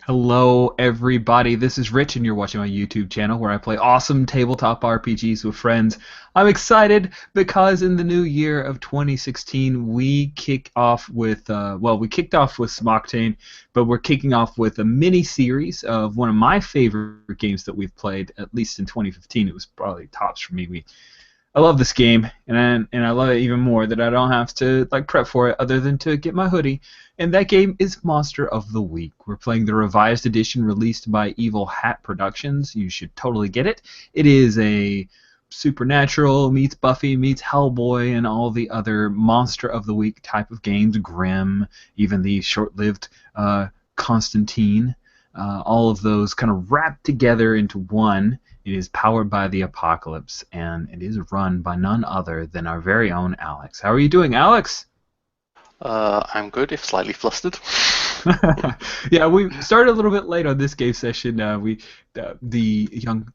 Hello, everybody. This is Rich, and you're watching my YouTube channel where I play awesome tabletop RPGs with friends. I'm excited because in the new year of 2016, we kick off with, we kicked off with some Octane, but we're kicking off with a mini series of one of my favorite games that we've played, at least in 2015. It was probably tops for me. I love this game, and I love it even more that I don't have to prep for it other than to get my hoodie. And that game is Monster of the Week. We're playing the revised edition released by Evil Hat Productions. You should totally get it. It is a Supernatural meets Buffy meets Hellboy and all the other Monster of the Week type of games. Grimm, even the short-lived Constantine. All of those kind of wrapped together into one. It is powered by the Apocalypse, and it is run by none other than our very own Alex. How are you doing, Alex? I'm good, if slightly flustered. Yeah, we started a little bit late on this game session. The young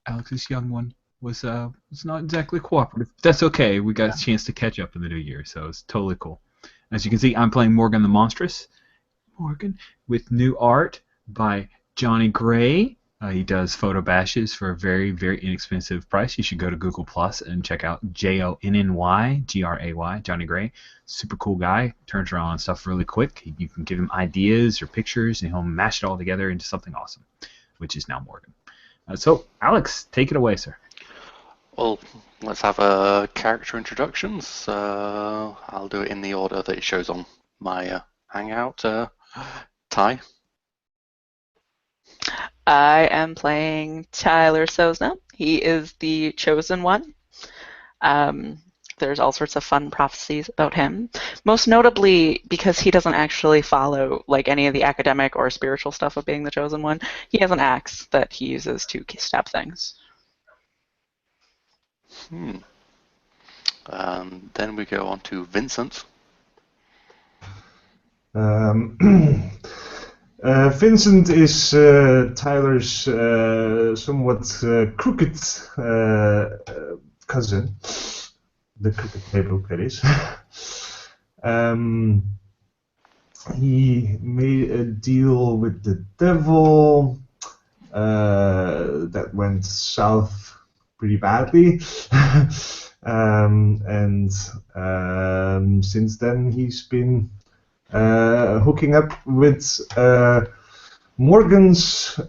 Alex's young one was not exactly cooperative. That's okay. We got a chance to catch up in the new year, so it's totally cool. As you can see, I'm playing Morgan the Monstrous. Morgan with new art by Johnny Gray. He does photo bashes for a very, very inexpensive price. You should go to Google Plus and check out JONNY, Johnny Gray. Super cool guy. Turns around stuff really quick. You can give him ideas or pictures, and he'll mash it all together into something awesome, which is now Morgan. So, Alex, take it away, sir. Well, let's have character introductions. I'll do it in the order that it shows on my Hangout. Ty? I am playing Tyler Sosna. He is the chosen one. There's all sorts of fun prophecies about him, most notably because he doesn't actually follow any of the academic or spiritual stuff of being the chosen one. He has an axe that he uses to stab things. Then we go on to Vincent. Vincent is Tyler's somewhat crooked cousin, the crooked table, that is. He made a deal with the devil that went south pretty badly. Since then he's been hooking up with Morgan's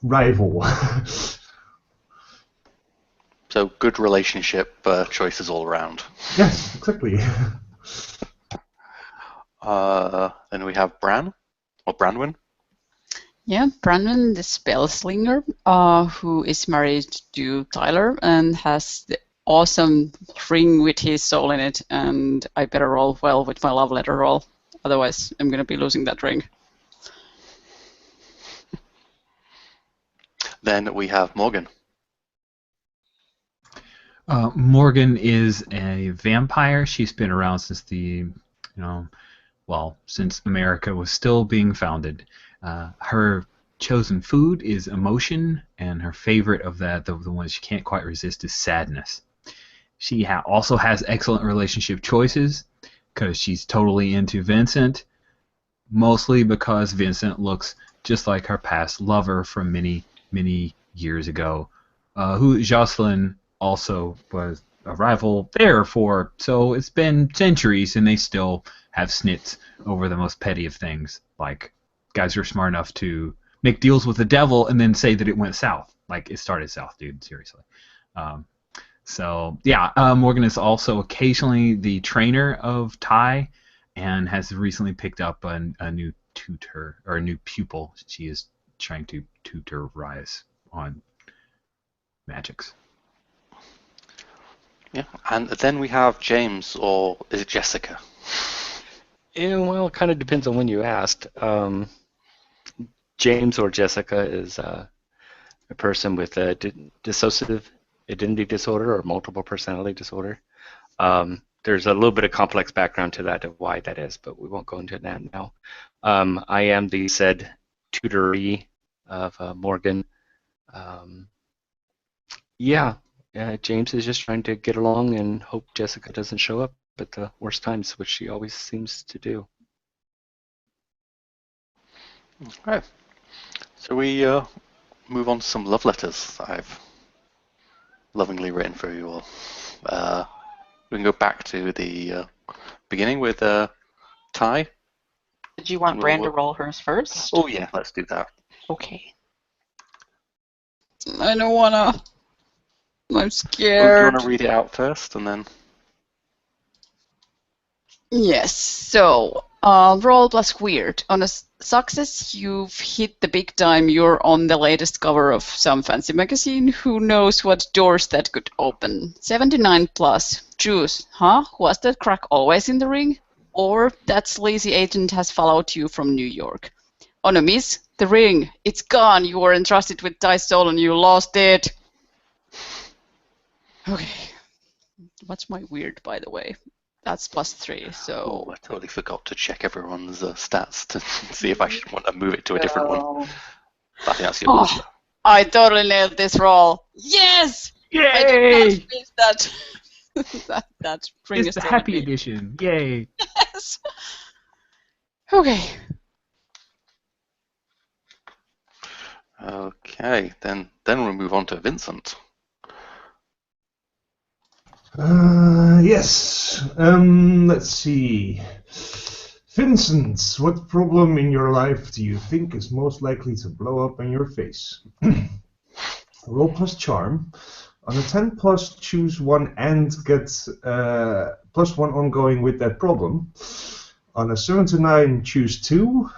rival. So good relationship choices all around. Yes, exactly. Then we have Bran, or Branwyn. Yeah, Brandon, the spell slinger, who is married to Tyler and has the awesome ring with his soul in it, and I better roll well with my love letter roll, otherwise I'm going to be losing that ring. Then we have Morgan. Morgan is a vampire. She's been around since since America was still being founded. Her chosen food is emotion, and her favorite of that, the one she can't quite resist, is sadness. She also has excellent relationship choices because she's totally into Vincent, mostly because Vincent looks just like her past lover from many, many years ago, who Jocelyn also was a rival there for. So it's been centuries, and they still have snits over the most petty of things, like guys who are smart enough to make deals with the devil and then say that it went south. Like, it started south, dude. Seriously. Morgan is also occasionally the trainer of Ty and has recently picked up a new tutor, or a new pupil. She is trying to tutor Rise on magics. Yeah, and then we have James, or is it Jessica? Yeah, well, it kind of depends on when you asked. James, or Jessica, is a person with a dissociative identity disorder or multiple personality disorder. There's a little bit of complex background to that, of why that is, but we won't go into that now. I am the said tutoree of Morgan. James is just trying to get along and hope Jessica doesn't show up at the worst times, which she always seems to do. Okay. So we move on to some love letters I've lovingly written for you all. We can go back to the beginning with Ty. Did you want Bran to roll hers first? Oh yeah, let's do that. Okay. I don't wanna. I'm Oh, do you scared. want to read it out first, and then? Yes, so roll plus weird. On a success, you've hit the big time. You're on the latest cover of some fancy magazine. Who knows what doors that could open? 79 plus. Choose. Huh? Was that crack always in the ring? Or that sleazy agent has followed you from New York. On a miss, the ring. It's gone. You were entrusted with Dice Soul and you lost it. Okay. What's my weird, by the way? That's +3, so... Oh, I totally forgot to check everyone's stats to see if I should want to move it to a different one. I think that's yours. Oh, I totally nailed this roll. Yes! Yay! I did not miss that. that ring It's the still happy with me. edition. Yay! Yes. Okay. Okay, then we'll move on to Vincent. Yes. Let's see. Vincent, what problem in your life do you think is most likely to blow up in your face? Roll plus charm. On a 10 plus, choose one and get +1 ongoing with that problem. On a 7 to 9, choose 2.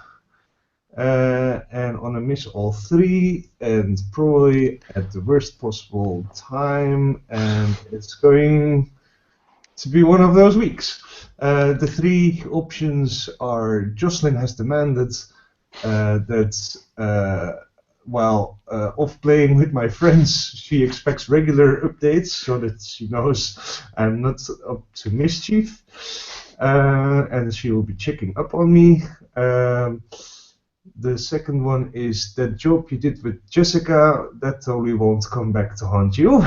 And on a miss, all 3, and probably at the worst possible time, and it's going to be one of those weeks. The 3 options are: Jocelyn has demanded that while off playing with my friends, she expects regular updates so that she knows I'm not up to mischief, and she will be checking up on me. The second one is that job you did with Jessica, that totally won't come back to haunt you.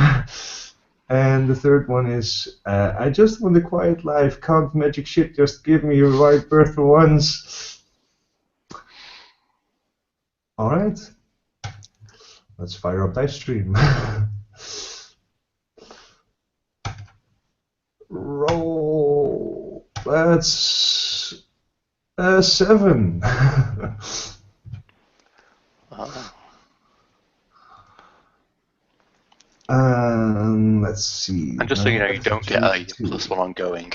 And the third one is, I just want a quiet life, can't magic shit, just give me a right birth for once. Alright. Let's fire up Dice Stream. Roll. That's a 7. Let's see. And just so you know, you don't get a +1 ongoing.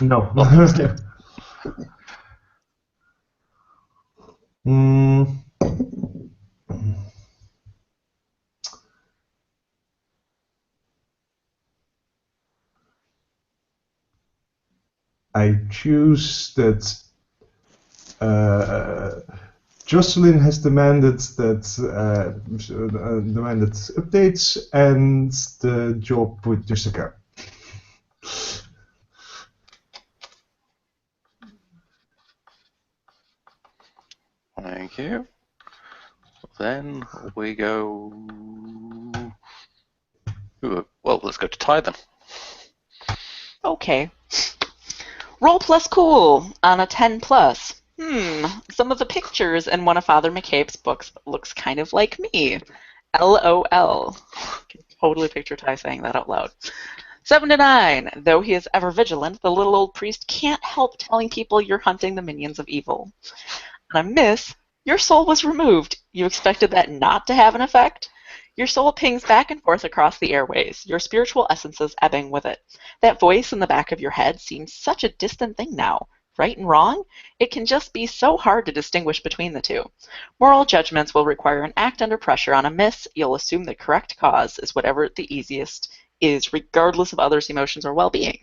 No. I choose that Jocelyn has demanded demanded updates, and the job with Jessica. Thank you. Then we go. Ooh, well, let's go to Ty then. Okay. Roll plus cool on a 10 plus. Some of the pictures in one of Father McCabe's books looks kind of like me. LOL. I can totally picture Ty saying that out loud. 7 to 9. Though he is ever vigilant, the little old priest can't help telling people you're hunting the minions of evil. On a miss, your soul was removed. You expected that not to have an effect? Your soul pings back and forth across the airways, your spiritual essences ebbing with it. That voice in the back of your head seems such a distant thing now. Right and wrong? It can just be so hard to distinguish between the two. Moral judgments will require an act under pressure. On a miss, you'll assume the correct cause is whatever the easiest is, regardless of others' emotions or well-being.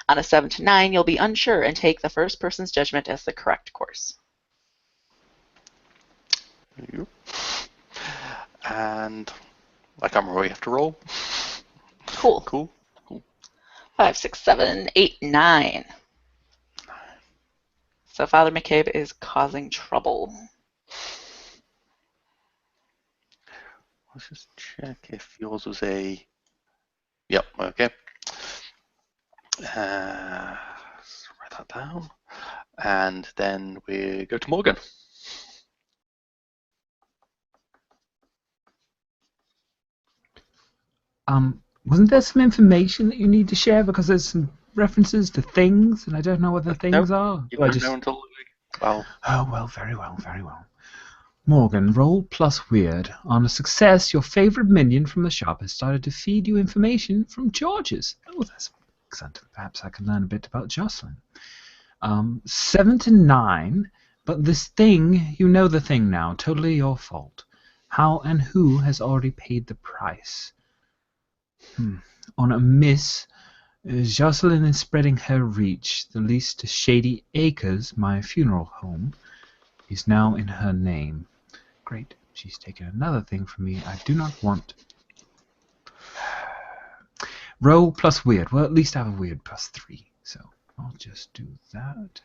On a 7 to 9, you'll be unsure and take the first person's judgment as the correct course. And I can't remember what you have to roll. Cool. 5, 6, 7, 8, 9. So Father McCabe is causing trouble. Let's just check if yours was a... Yep, okay. Write that down. And then we go to Morgan. Wasn't there some information that you need to share? Because there's some references to things, and I don't know what the things are. You Do I don't just... know until... Well, Oh, well, very well, very well. Morgan, roll plus weird. On a success, your favorite minion from the shop has started to feed you information from George's. Oh, that's excellent. Perhaps I can learn a bit about Jocelyn. 7 to 9, but this thing, you know the thing now, totally your fault. How and who has already paid the price? On a miss, Jocelyn is spreading her reach. The lease to Shady Acres, my funeral home, is now in her name. Great. She's taken another thing from me I do not want. Roll plus weird. Well, at least I have a weird plus 3, so I'll just do that.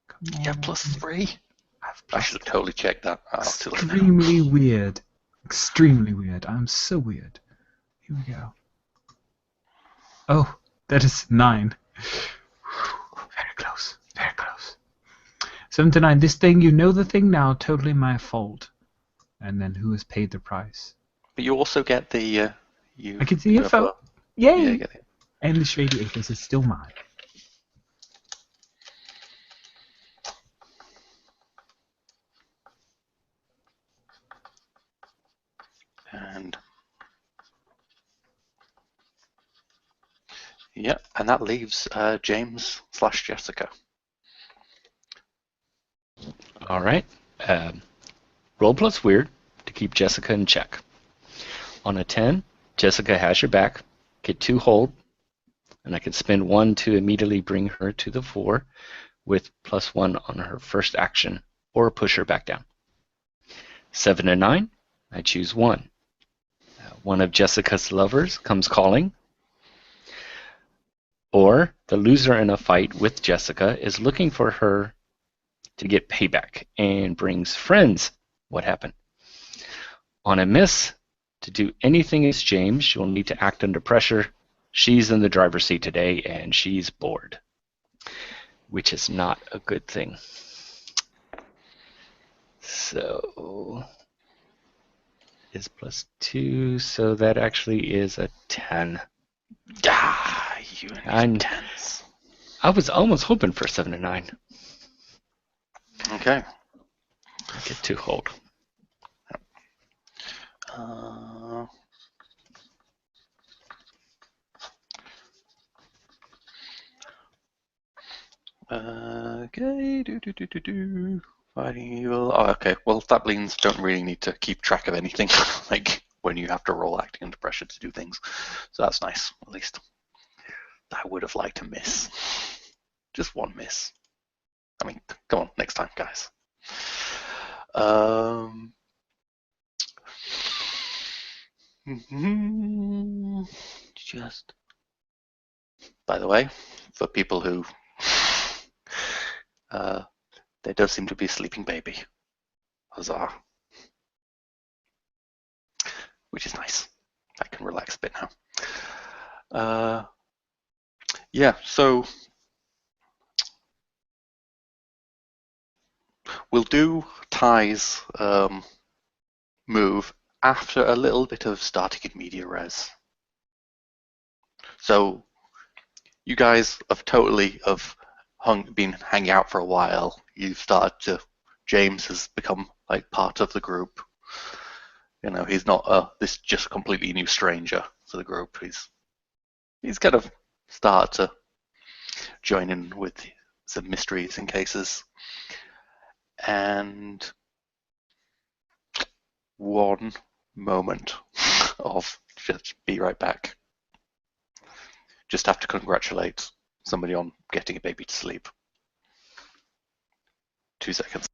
Come on. yeah, plus 3. I have I plus should have totally checked that. Oh, too late now. extremely weird. Extremely weird. I'm so weird. Here we go. Oh, that is 9. Very close. Very close. 7 to 9. This thing, you know the thing now, totally my fault. And then who has paid the price? But you also get the... I get the info. Yay! Yeah, you get it. And the Shady Acres is still mine. And... yeah, and that leaves James / Jessica. All right. Roll plus weird to keep Jessica in check. On a 10, Jessica has your back. Get 2 hold, and I can spend 1 to immediately bring her to the 4 with +1 on her first action, or push her back down. 7 to 9, I choose 1. One of Jessica's lovers comes calling, or the loser in a fight with Jessica is looking for her to get payback and brings friends. What happened? On a miss, to do anything as James, you'll need to act under pressure. She's in the driver's seat today, and she's bored, which is not a good thing. So is +2, so that actually is a 10. Ah, you and your tens. I was almost hoping for 7 to 9. Okay. I get 2 hold. Okay. Fighting evil. Oh, okay. Well, Flablings don't really need to keep track of anything, like when you have to roll acting under pressure to do things. So that's nice, at least. I would have liked to miss. Just 1 miss. I mean, come on, next time, guys. Just, by the way, for people who, there does seem to be a sleeping baby. Huzzah. Which is nice. I can relax a bit now. Yeah, so we'll do Ty's move after a little bit of starting in media res. So you guys have totally been hanging out for a while. You've started to... James has become like part of the group. You know, he's not this just completely new stranger to the group. He's kind of started to join in with some mysteries and cases. And one moment of just be right back. Just have to congratulate somebody on getting a baby to sleep. 2 seconds.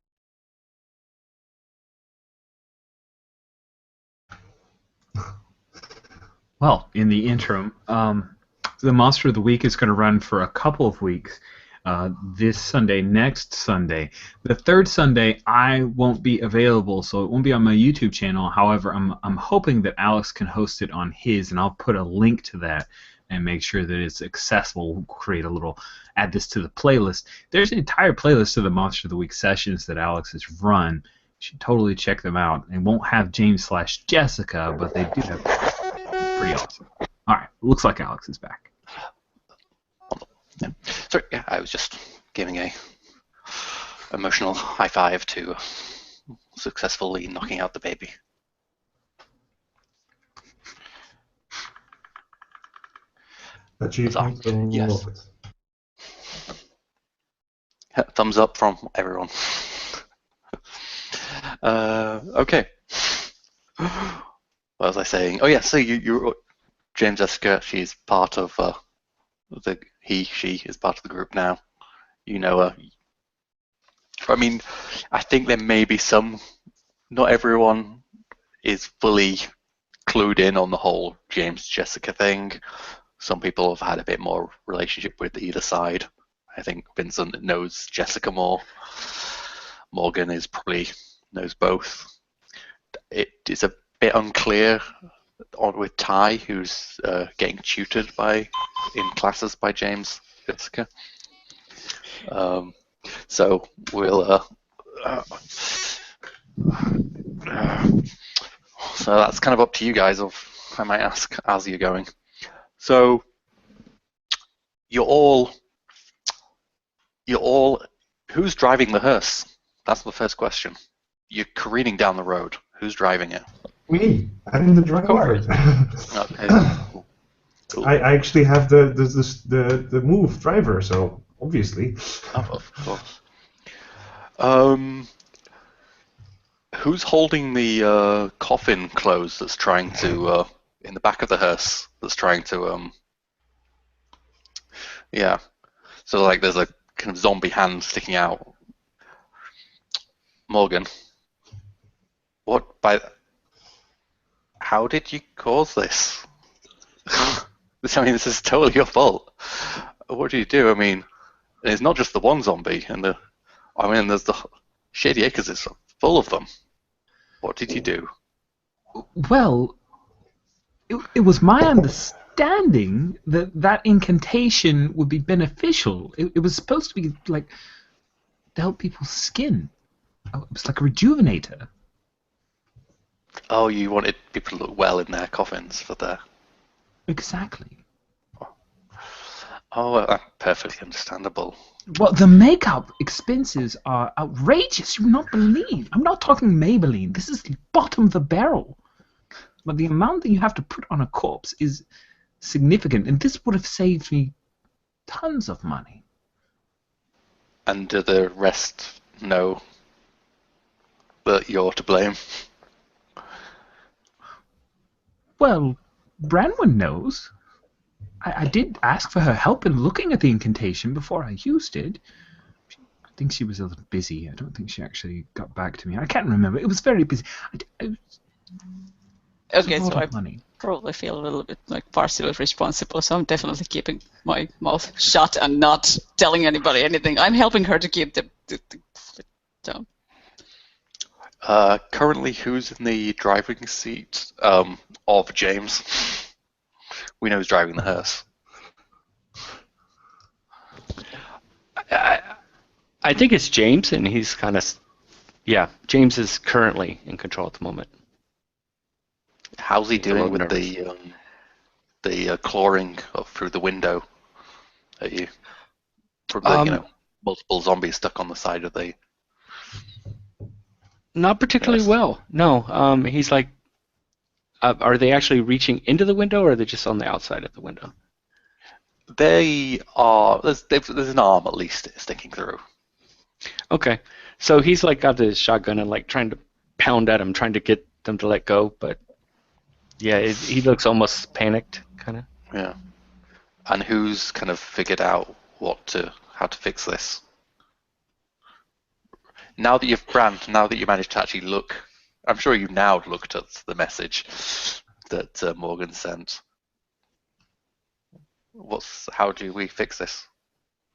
Well, in the interim, the Monster of the Week is going to run for a couple of weeks. This Sunday, next Sunday. The third Sunday, I won't be available, so it won't be on my YouTube channel. However, I'm hoping that Alex can host it on his, and I'll put a link to that and make sure that it's accessible. We'll create a little, add this to the playlist. There's an entire playlist of the Monster of the Week sessions that Alex has run. should totally check them out. They won't have James/Jessica, but they do have. It's pretty awesome. All right, looks like Alex is back. Yeah. Sorry, yeah, I was just giving a emotional high five to successfully knocking out the baby. Achievement Yes. unlocked. Thumbs up from everyone. Okay. What was I saying? Oh yeah, so you James Jessica, she's part of she is part of the group now. You know her. I mean, I think there may be some. Not everyone is fully clued in on the whole James Jessica thing. Some people have had a bit more relationship with either side. I think Vincent knows Jessica more. Morgan is probably knows both. It is a bit unclear with Ty, who's getting tutored in classes by James Jessica. So we'll. So that's kind of up to you guys. I might ask as you're going. So you're all. Who's driving the hearse? That's the first question. You're careening down the road. Who's driving it? Me. I'm the driver. Okay. Cool. I actually have the move driver, so obviously. Oh, of course. Who's holding the coffin closed that's trying to in the back of the hearse that's trying to yeah. So like there's a kind of zombie hand sticking out. Morgan. How did you cause this? I mean, this is totally your fault. What do you do? I mean, it's not just the one zombie, there's the Shady Acres is full of them. What did you do? Well, it was my understanding that incantation would be beneficial. It was supposed to be like to help people's skin. It was like a rejuvenator. Oh, you wanted people to look well in their coffins for their... Exactly. Oh, perfectly understandable. Well, the makeup expenses are outrageous. You would not believe. I'm not talking Maybelline. This is the bottom of the barrel. But the amount that you have to put on a corpse is significant, and this would have saved me tons of money. And do the rest know that you're to blame? Well, Branwen knows. I did ask for her help in looking at the incantation before I used it. I think she was a little busy. I don't think she actually got back to me. I can't remember. It was very busy. Okay, so I money. probably feel a little bit like partially responsible, so I'm definitely keeping my mouth shut and not telling anybody anything. I'm helping her to keep the down. Currently, who's in the driving seat of James? We know who's driving the hearse. I think it's James, and he's kind of... Yeah, James is currently in control at the moment. How's he He's a doing little with the clawing through the window at you? From the, multiple zombies stuck on the side of the... Not particularly well. No, he's like... are they actually reaching into the window, or are they just on the outside of the window? They are... There's an arm, at least, sticking through. Okay. So he's like got his shotgun and like trying to pound at them, trying to get them to let go, but... Yeah, he looks almost panicked, kind of. Yeah. And who's kind of figured out how to fix this? Now that you've managed to actually look, I'm sure you've now looked at the message that Morgan sent. How do we fix this?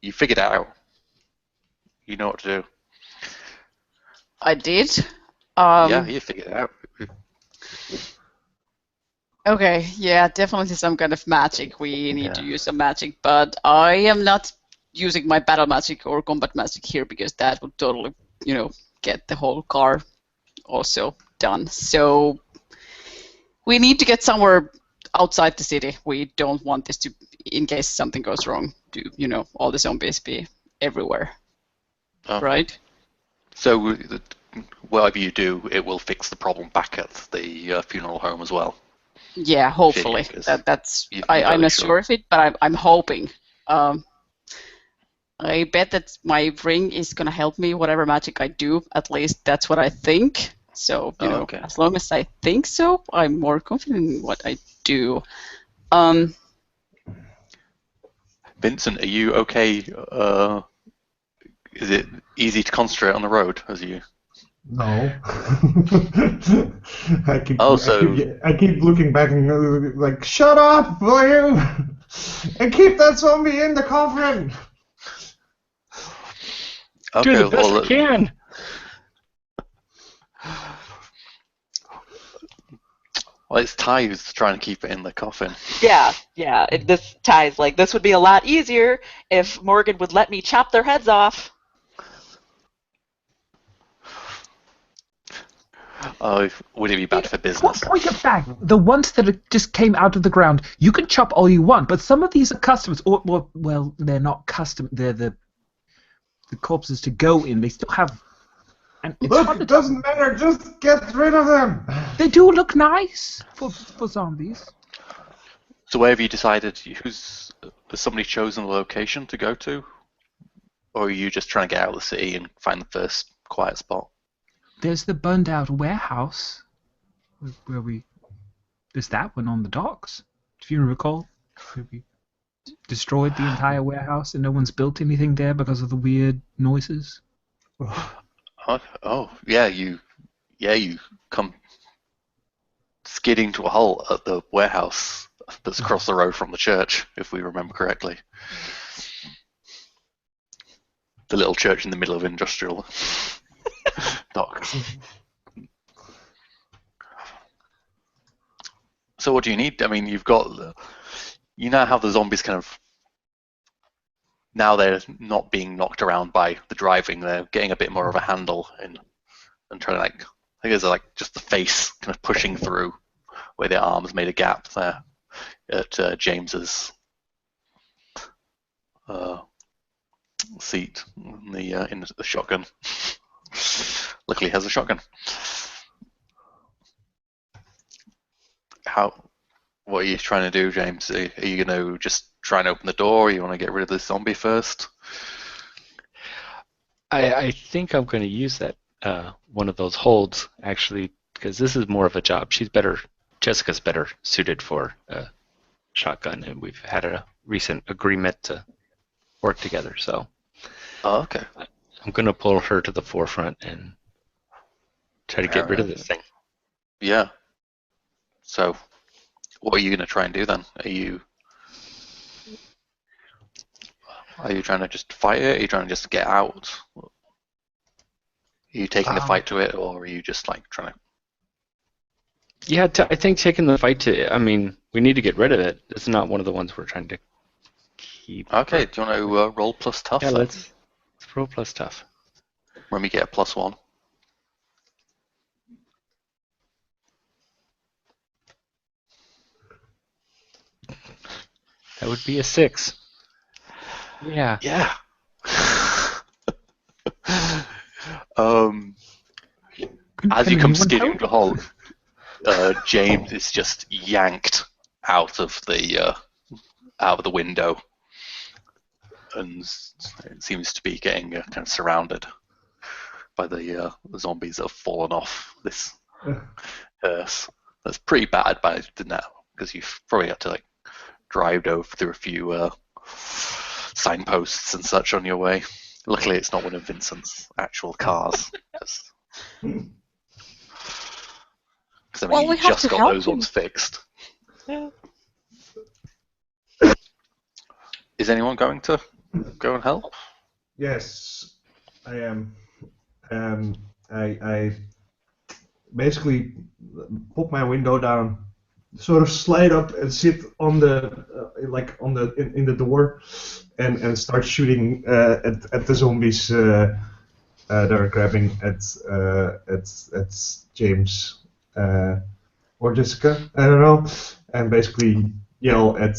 You figured it out. You know what to do. I did. Yeah, you figured it out. Okay, yeah, definitely some kind of magic. We need to use some magic, but I am not using my battle magic or combat magic here because that would totally, get the whole car also done. So we need to get somewhere outside the city. We don't want this to, in case something goes wrong, to, all the zombies be everywhere. Oh. Right? So whatever you do, it will fix the problem back at the funeral home as well. Yeah, hopefully. I'm not sure of it, but I'm hoping. I bet that my ring is gonna help me, whatever magic I do. At least that's what I think. So, as long as I think so, I'm more confident in what I do. Vincent, are you okay? Is it easy to concentrate on the road as you? No. I keep looking back and like, shut up, will you? And keep that zombie in the coffin. Okay, do the best you can. Well, it's Ty's trying to keep it in the coffin. Yeah. This Ty's like, this would be a lot easier if Morgan would let me chop their heads off. Would it be bad for business? Point it back. The ones that just came out of the ground, you can chop all you want, but some of these are customers. Well, they're not custom. They're the corpses to go in. They still have. And it's Look, it doesn't matter. Just get rid of them. They do look nice for zombies. So where have you decided? Has somebody chosen a location to go to, or are you just trying to get out of the city and find the first quiet spot? There's the burned out warehouse where there's that one on the docks. If you recall, we destroyed the entire warehouse and no one's built anything there because of the weird noises. You come skidding to a halt at the warehouse that's across the road from the church, if we remember correctly. The little church in the middle of industrial dock. So what do you need? I mean, you now have the zombies kind of, now they're not being knocked around by the driving, they're getting a bit more of a handle and trying to, like, I think it's like just the face kind of pushing through where their arms made a gap there at James's seat in the shotgun. Luckily he has a shotgun. What are you trying to do, James? Are you going to just try and open the door, or you want to get rid of this zombie first? I think I'm going to use that one of those holds, actually, because this is more of a job. Jessica's better suited for a shotgun, and we've had a recent agreement to work together, so. Oh, okay. I'm going to pull her to the forefront and try to get rid of this thing. Yeah. So, what are you going to try and do then? Are you trying to just fight it? Are you trying to just get out? Are you taking the fight to it, or are you just like trying to? Yeah, I think taking the fight to it. I mean, we need to get rid of it. It's not one of the ones we're trying to keep. Okay, do you want to roll plus tough? Yeah, let's roll plus tough. When we get a +1. That would be a 6. Yeah. Yeah. As you come skidding to halt, James is just yanked out of the window, and it seems to be getting kind of surrounded by the zombies that have fallen off this hearse. That's pretty bad, but I didn't know, because you've probably had to like drive over through a few signposts and such on your way. Luckily, it's not one of Vincent's actual cars. Because I mean, we you have just to got help those him. ones fixed. Yeah. Is anyone going to go and help? Yes, I am. I basically pop my window down, sort of slide up and sit on the in the door, and start shooting at the zombies they're grabbing at James or Jessica, I don't know, and basically yell at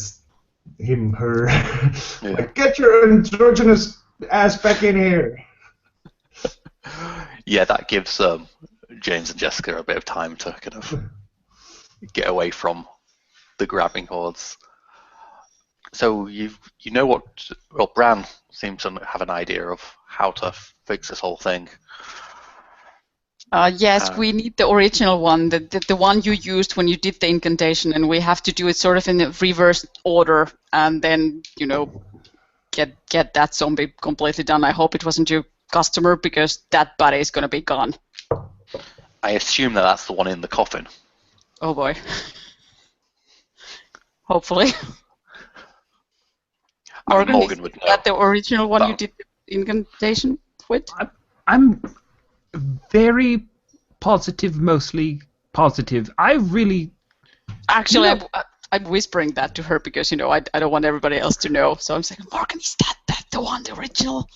him, her, Yeah. like, get your androgynous ass back in here. Yeah, that gives James and Jessica a bit of time to kind of get away from the grabbing hordes. So you know what? Well, Bran seems to have an idea of how to fix this whole thing. Yes, we need the original one, the one you used when you did the incantation, and we have to do it sort of in a reverse order, and then, you know, get that zombie completely done. I hope it wasn't your customer, because that body is going to be gone. I assume that that's the one in the coffin. Oh boy. Hopefully. Morgan would is know. that the original one you But- did the incantation with? I'm very positive, mostly positive. I really. Actually, You know- I'm whispering that to her because, you know, I don't want everybody else to know. So I'm saying, Morgan, is that the one, the original?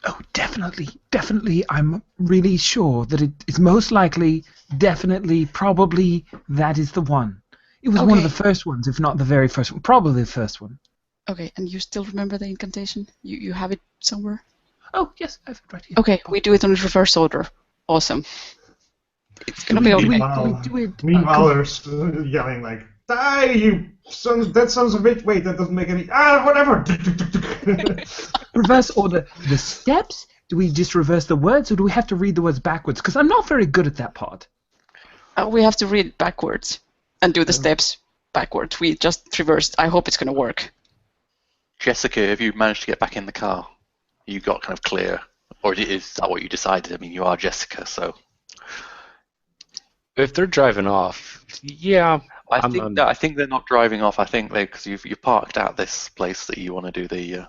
Oh, definitely. I'm really sure that it is most likely, definitely, probably that is the one. It was one of Okay. the first ones, if not the very first one. Probably the first one. Okay, and you still remember the incantation? You have it somewhere? Oh, yes, I have it right here. Okay, we do it in reverse order. Awesome. It's gonna be okay. Meanwhile, they're yelling like, "Die, you sons! That sons of a bitch! Wait, that doesn't make any. Whatever." Reverse order. The steps? Do we just reverse the words, or do we have to read the words backwards? Because I'm not very good at that part. We have to read it backwards and do the steps backwards. We just reversed. I hope it's gonna work. Jessica, have you managed to get back in the car? You got kind of clear, or is that what you decided? I mean, you are Jessica, so. If they're driving off, yeah. I think they're not driving off. I think because you parked at this place that you want to do the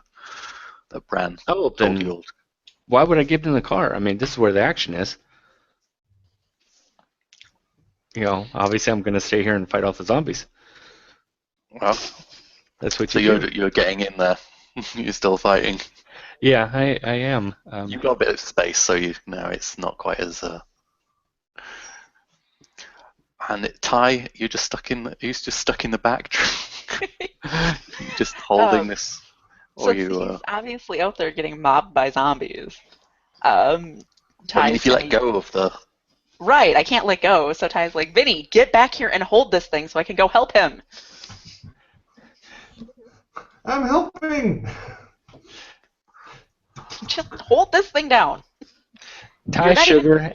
Bran. Oh, then why would I give them the car? I mean, this is where the action is. You know, obviously I'm going to stay here and fight off the zombies. Well, That's what so you do. you're getting in there. You're still fighting. Yeah, I am. You've got a bit of space, so you know it's not quite as. And Ty, you're just stuck in. He's just stuck in the back. You're just holding this, or Since you. he's obviously out there getting mobbed by zombies. I mean, if you let go of the. Right, I can't let go. So Ty's like, Vinny, get back here and hold this thing so I can go help him. I'm helping. Just hold this thing down. Ty, You're not sugar,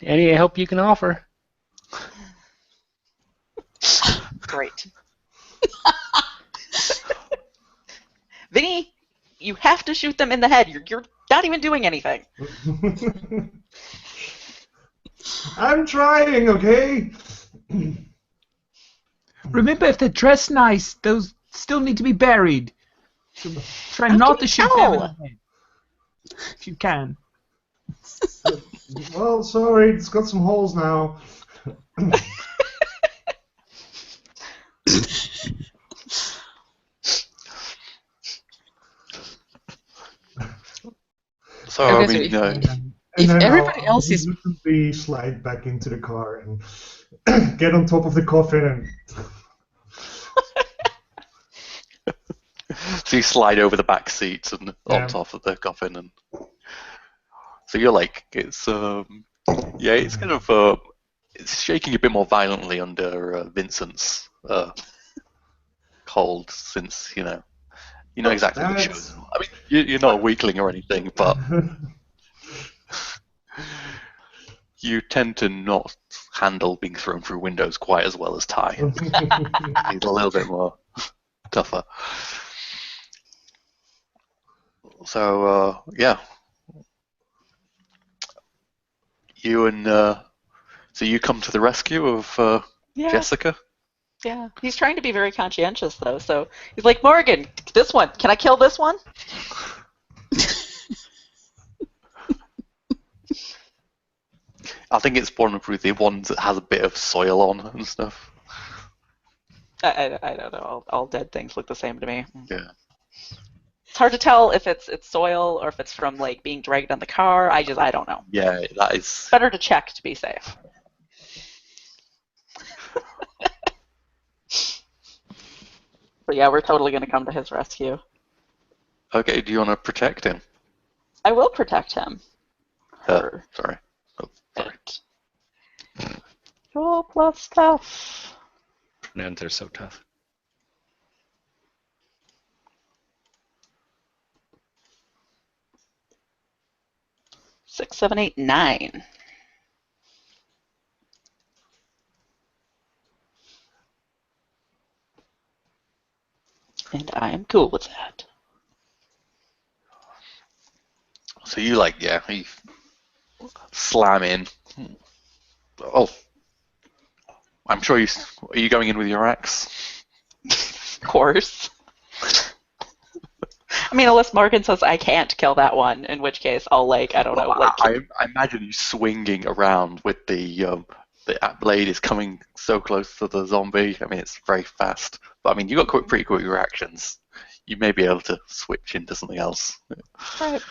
any help you can offer? Great. Vinny, you have to shoot them in the head. You're not even doing anything. I'm trying, okay? Remember, if they're dressed nice, those still need to be buried. So try How not can to you shoot them in tell? the head. If you can. Well, sorry, it's got some holes now. So Okay, I mean, so And If then everybody I'll else is- innocently slide back into the car and get on top of the coffin and. so you slide over the back seats and Yeah. on top of the coffin, and so you're like, it's it's kind of it's shaking a bit more violently under Vincent's hold, since you know exactly what That's- shows. I mean, you're not a weakling or anything, but you tend to not handle being thrown through windows quite as well as Ty. He's a little bit more tougher. So yeah, you and so you come to the rescue of Yeah. Jessica. Yeah. He's trying to be very conscientious, though. So he's like, Morgan, this one. Can I kill this one? I think it's one of the ones that has a bit of soil on and stuff. I don't know. All dead things look the same to me. Yeah. It's hard to tell if it's soil or if it's from like being dragged on the car. I don't know. Yeah, that is. Better to check to be safe. But yeah, we're totally going to come to his rescue. Okay, do you want to protect him? I will protect him. Sorry. Oh, sorry. Roll plus tough. Pronouns are so tough. 6, 7, 8, 9. And I am cool with that. So you you slam in. Oh, I'm sure you. Are you going in with your axe? Of course. I mean, unless Morgan says I can't kill that one, in which case I'll I don't know. I imagine you swinging around with the blade is coming so close to the zombie. I mean, it's very fast. But I mean, you got pretty quick reactions. You may be able to switch into something else. Right.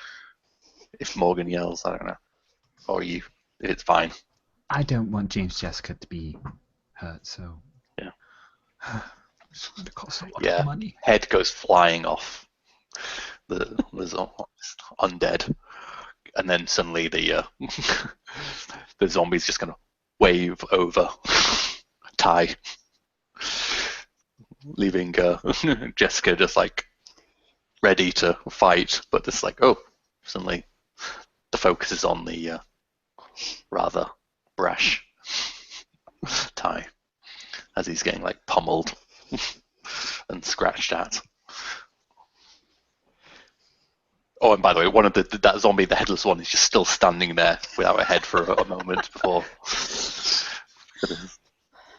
If Morgan yells, I don't know. Or you, it's fine. I don't want James Jessica to be hurt, so... Yeah. It's going to cost a lot of money. Head goes flying off the undead. And then suddenly the the zombie's just going to wave over Ty, leaving Jessica just ready to fight, but just suddenly the focus is on the rather brash Ty as he's getting pummeled and scratched at. Oh, and by the way, one of that zombie, the headless one, is just still standing there without a head for a moment before.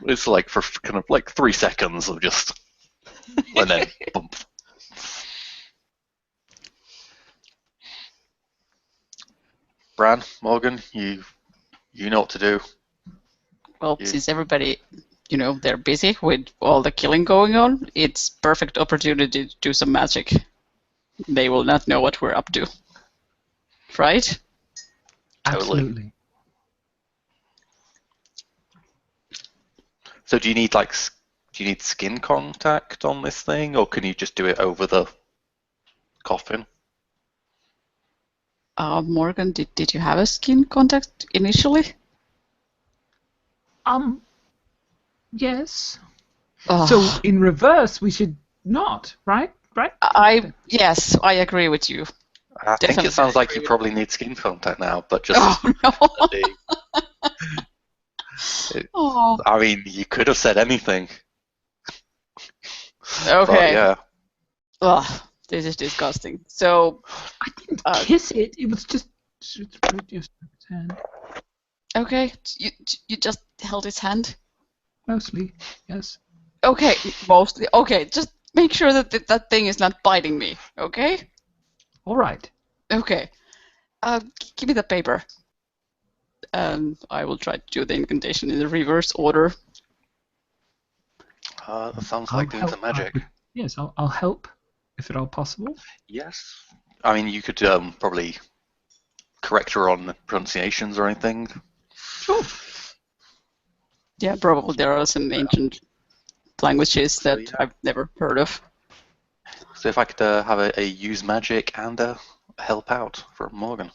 It's for kind of 3 seconds of just, and then bump. Bran, Morgan, you know what to do. Well, since everybody, they're busy with all the killing going on, it's perfect opportunity to do some magic. They will not know what we're up to. Right? Absolutely. So do you need skin contact on this thing, or can you just do it over the coffin? Morgan, did you have a skin contact initially? Yes. So in reverse, we should not, right? Right? Yes, I agree with you. I think it sounds like you probably need skin contact now, but just. Oh, no. I mean, you could have said anything. Okay. But, yeah. Ugh, this is disgusting. So I didn't kiss it. It was just his hand. Okay, you just held his hand. Mostly, yes. Okay, mostly. Okay, just make sure that that thing is not biting me. Okay. All right. Okay. Give me the paper. I will try to do the incantation in the reverse order. That sounds like doing some magic. Yes, I'll help, if at all possible. Yes. I mean, you could probably correct her on pronunciations or anything. Sure. Yeah, probably there are some ancient languages that I've never heard of. So if I could have a use magic and a help out from Morgan.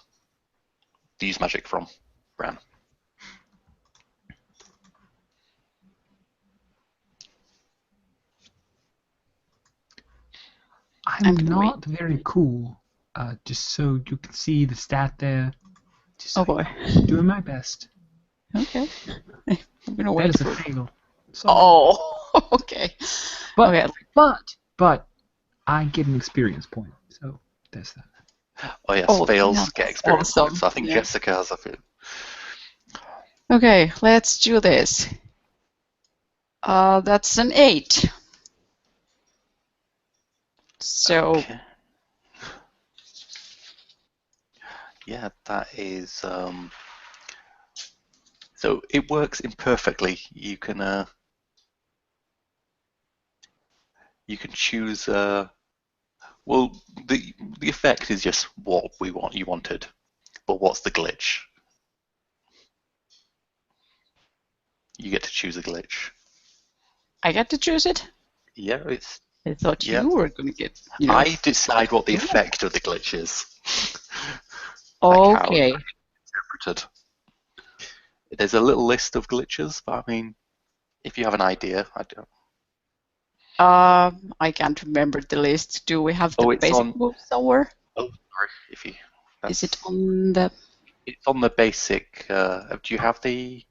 Use magic from Bran. I'm not very cool. Just so you can see the stat there. Just boy. Doing my best. Okay. I'm gonna wait for a fail. Oh, okay. But I get an experience point, so there's that. Oh yes, fails get experience points. I think Jessica has a few. Okay, let's do this. That's an 8. So. Okay. Yeah, that is. So it works imperfectly. You can choose Well, the effect is just what you wanted, but what's the glitch? You get to choose a glitch. I get to choose it? Yeah, it's. I thought Yeah. you were going to get, you know. I decide what the effect of the glitch is. Like how Okay. it's interpreted. There's a little list of glitches, but I mean, if you have an idea, I don't. I can't remember the list. Do we have the Oh, it's basic on. moves somewhere? Oh, sorry. If you. Is it on the... It's on the basic. Do you have the?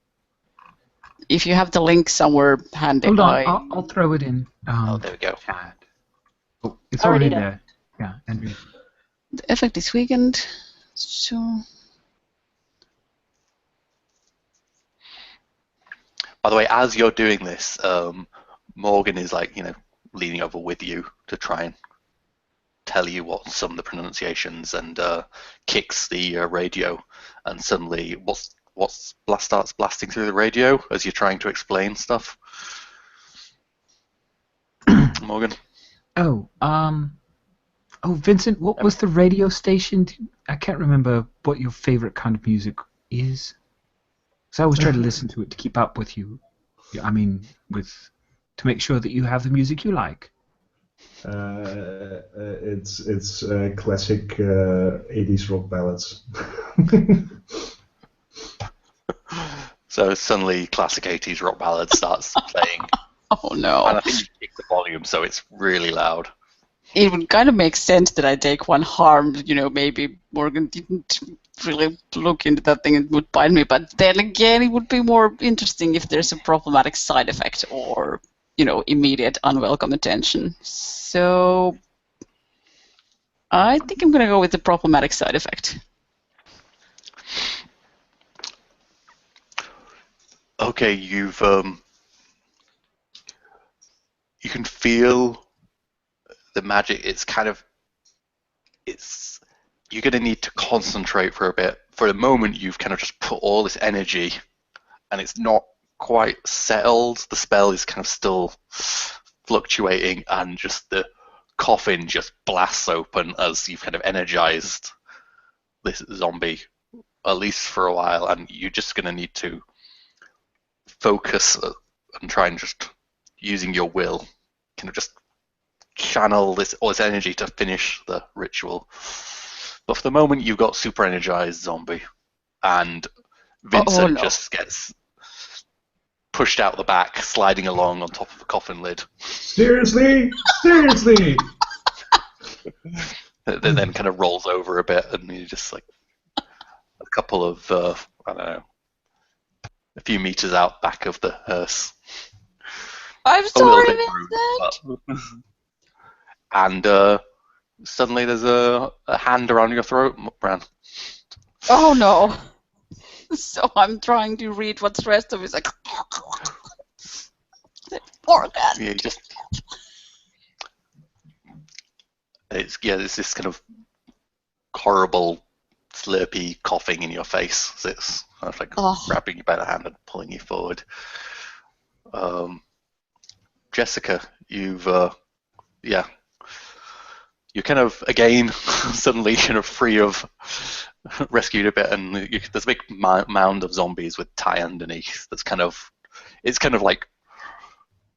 If you have the link somewhere handy, Hold on, I'll throw it in. Oh, there we go. Chat. Oh, it's Already already done. there. Yeah, Andrew. The effect is weakened. So... By the way, as you're doing this, Morgan is like, leaning over with you to try and tell you what some of the pronunciations, and kicks the radio, and suddenly starts blasting through the radio as you're trying to explain stuff. Morgan. Oh, Vincent, what was the radio station? I can't remember what your favorite kind of music is. So I always try to listen to it to keep up with you. I mean, to make sure that you have the music you like. It's classic 80s rock ballads. So suddenly, classic 80s rock ballad starts playing, Oh no. and I think you kick the volume, so it's really loud. It would kind of make sense that I take one harm. Maybe Morgan didn't really look into that thing and would bite me. But then again, it would be more interesting if there's a problematic side effect or, immediate unwelcome attention. So I think I'm going to go with the problematic side effect. Okay, you can feel the magic. You're going to need to concentrate for a bit. For the moment, you've kind of just put all this energy, and it's not quite settled. The spell is kind of still fluctuating, and just the coffin just blasts open as you've kind of energized this zombie, at least for a while, and you're just going to need to focus and try and just, using your will, kind of just channel all this energy to finish the ritual. But for the moment, you've got super energized zombie, and Vincent just gets pushed out the back, sliding along on top of the coffin lid. Seriously? Seriously? Then kind of rolls over a bit, and you're just like a couple of, I don't know, a few meters out back of the hearse. I'm A little sorry, bit Vincent. bruised, and suddenly there's a hand around your throat, Bran. Oh no. So I'm trying to read what's the rest of it. It's like, Morgan. Yeah, it's this kind of horrible, slurpy coughing in your face. So it's kind of like grabbing you by the hand and pulling you forward. Jessica, you're kind of again suddenly kind of free of, rescued a bit, and there's a big mound of zombies with Ty underneath. It's kind of like,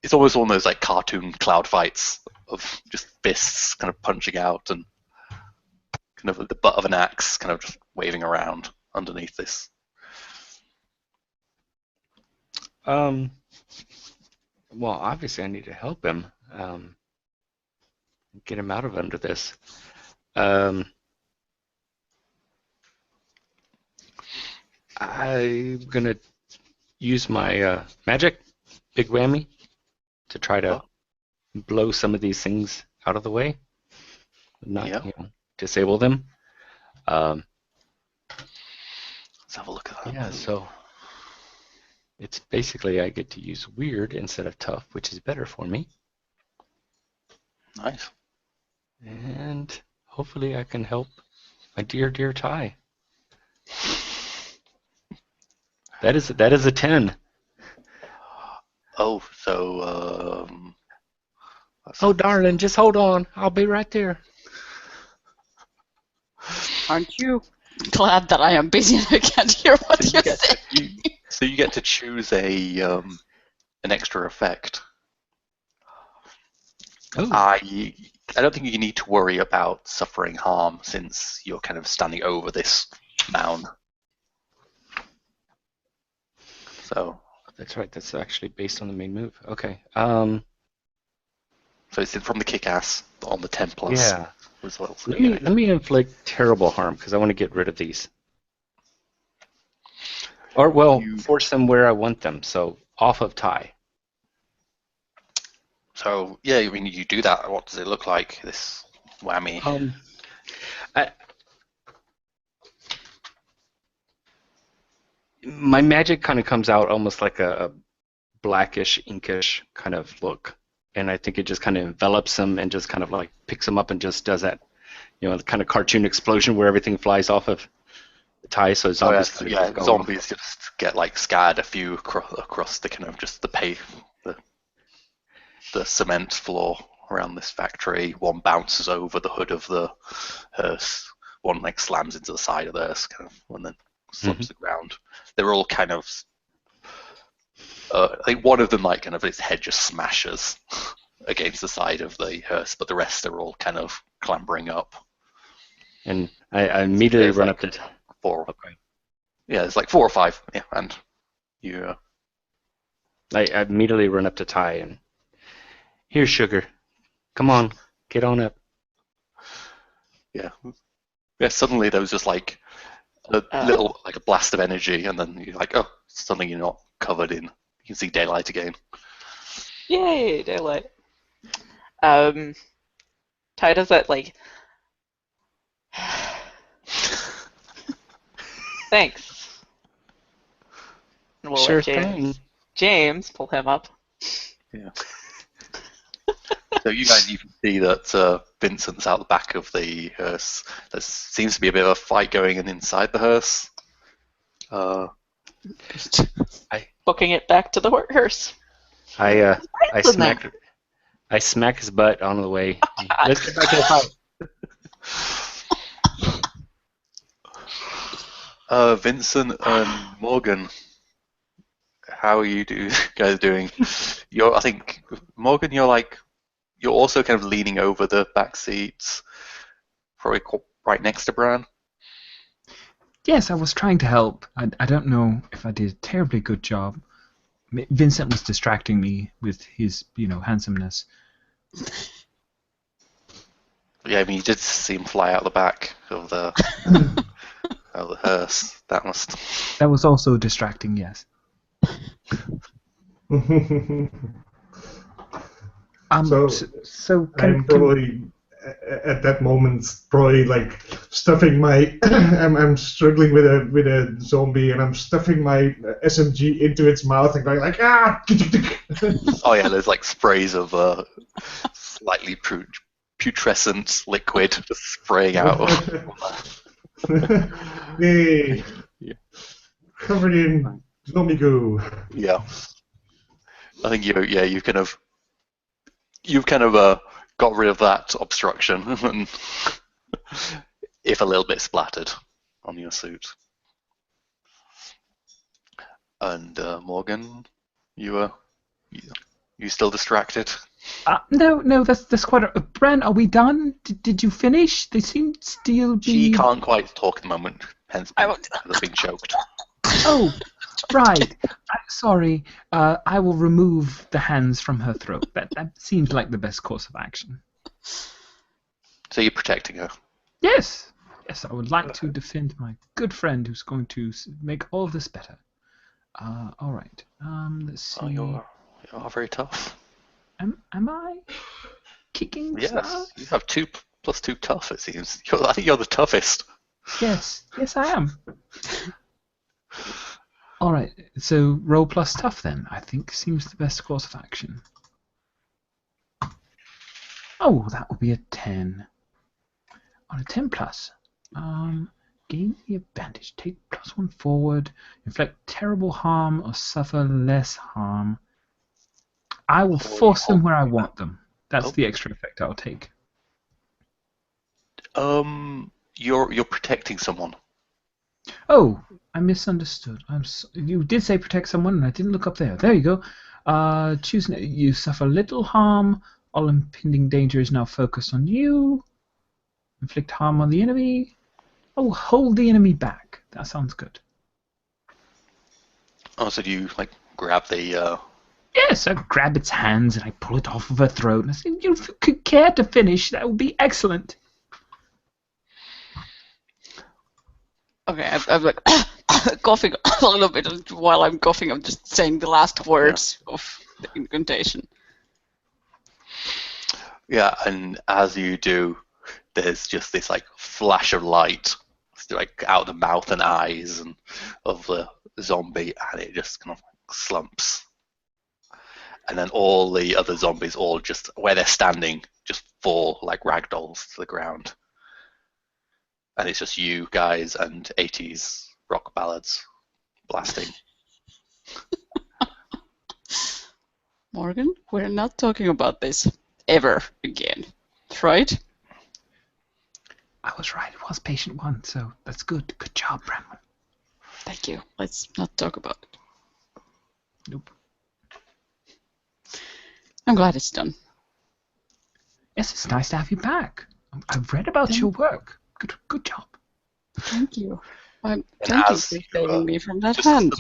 it's almost one of those like cartoon cloud fights of just fists kind of punching out, and kind of the butt of an axe kind of just waving around underneath this. Well, obviously I need to help him, get him out of under this. I'm gonna use my magic, big whammy, to try to blow some of these things out of the way, not disable them. Let's have a look at that. Yeah, so it's basically I get to use weird instead of tough, which is better for me. Nice. And hopefully I can help my dear, dear Ty. That is a 10. Oh, so Oh, darling, just hold on. I'll be right there. Aren't you glad that I am busy and I can't hear what So you get say? so you get to choose an extra effect. Oh. I don't think you need to worry about suffering harm since you're kind of standing over this mound. So That's right. That's actually based on the main move. Okay. so it's from the kick-ass on the 10 plus Yeah. as well. So Let me inflict terrible harm because I want to get rid of these. Or, well, force them where I want them. So off of tie. So yeah, I mean, you do that. What does it look like? This whammy. My magic kind of comes out almost like a blackish, inkish kind of look. And I think it just kind of envelops them and just kind of like picks them up and just does that, the kind of cartoon explosion where everything flies off of the tie. So zombies zombies just get like scattered a few across the kind of just the cement floor around this factory. One bounces over the hood of the hearse. One like slams into the side of the hearse, kind of, and then slumps the ground. They're all kind of. I think one of them, like, kind of, its head just smashes against the side of the hearse, but the rest are all kind of clambering up. And I immediately run up to 4. Okay. Yeah, it's like 4 or 5. Yeah, and you. I immediately run up to Ty and. Here, sugar. Come on, get on up. Yeah. Yeah, suddenly there was just like a little, like a blast of energy, and then you're like, oh, suddenly you're not covered in. You can see daylight again. Yay, daylight. Ty does that, like... Thanks. And we'll Sure let James pull him up. Yeah. So you guys, you can see that Vincent's out the back of the hearse. There seems to be a bit of a fight going on inside the hearse. Booking it back to the hearse. I smack his butt on the way. Let's get back to the fight. Vincent and Morgan, how are you guys doing? I think Morgan, you're also kind of leaning over the back seats, probably right next to Bran. Yes, I was trying to help. I don't know if I did a terribly good job. Vincent was distracting me with his, handsomeness. Yeah, I mean, you did see him fly out the back of the of the hearse. That was also distracting, yes. So I'm probably at that moment probably like stuffing my I'm struggling with a zombie and I'm stuffing my SMG into its mouth and going like ah. Oh yeah, there's like sprays of slightly putrescent liquid just spraying out. Hey, yeah. Covered in zombie goo. Yeah, I think you've kind of got rid of that obstruction, and if a little bit splattered on your suit. And Morgan, you still distracted? No, that's quite. Bran, are we done? Did you finish? They seem to still be. She can't quite talk at the moment, hence being choked. Oh, right. Sorry. I will remove the hands from her throat. That seems like the best course of action. So you're protecting her? Yes. Yes, I would like to defend my good friend who's going to make all of this better. All right. Let's see. Oh, you are very tough. Am I kicking? Yes. You have 2+2 tough. It seems. I think you're the toughest. Yes, I am. All right, so roll plus tough then, I think, seems the best course of action. Oh, that would be a 10. On a 10 plus, gain the advantage. Take +1 forward, inflict terrible harm or suffer less harm. I will force them where I want them. That's the extra effect I'll take. You're protecting someone. Oh, I misunderstood. You did say protect someone, and I didn't look up there. There you go. Choose. You suffer little harm. All impending danger is now focused on you. Inflict harm on the enemy. Oh, hold the enemy back. That sounds good. Oh, so do you like grab the? Yes, I grab its hands and I pull it off of her throat. And I say, if you could care to finish, that would be excellent. Okay, I'm like coughing a little bit. While I'm coughing, I'm just saying the last words of the incantation. Yeah, and as you do, there's just this like flash of light, like out of the mouth and eyes and of the zombie, and it just kind of slumps. And then all the other zombies, all just where they're standing, just fall like ragdolls to the ground. And it's just you guys and 80s rock ballads blasting. Morgan, we're not talking about this ever again, right? I was right. It was patient one, so that's good. Good job, Bran. Thank you. Let's not talk about it. Nope. I'm glad it's done. Yes, it's nice to have you back. I've read about your work. Good job. Thank you. Thank you as for you, saving me from that just hand.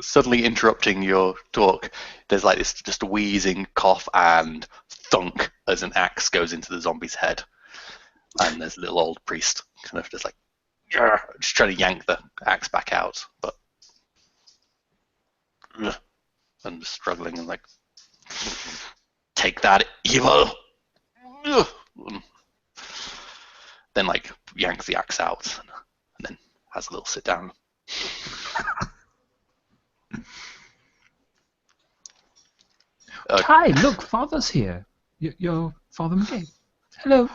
suddenly interrupting your talk, there's like this just wheezing cough and thunk as an axe goes into the zombie's head. And there's a little old priest kind of just like, just trying to yank the axe back out, but and struggling and like, take that, evil. Then like yanks the axe out and then has a little sit down. Hi, look, Father's here. Your Father McGee. Hello.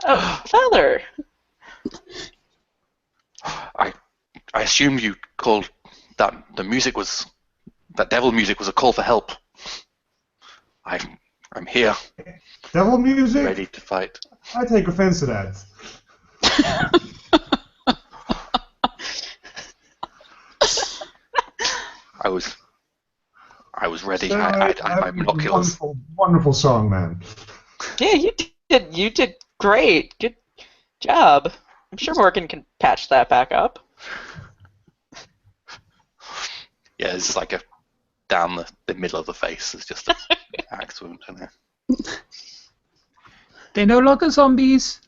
Oh, Father. I assumed you called that the music was that devil music was a call for help. I'm here, Devil music? ready to fight. I take offense to that. I was ready. So, I had my binoculars. Wonderful song, man. Yeah, you did great. Good job. I'm sure Morgan can patch that back up. Yeah, it's like a down the middle of the face. It's just an axe wound in there. They're no longer zombies.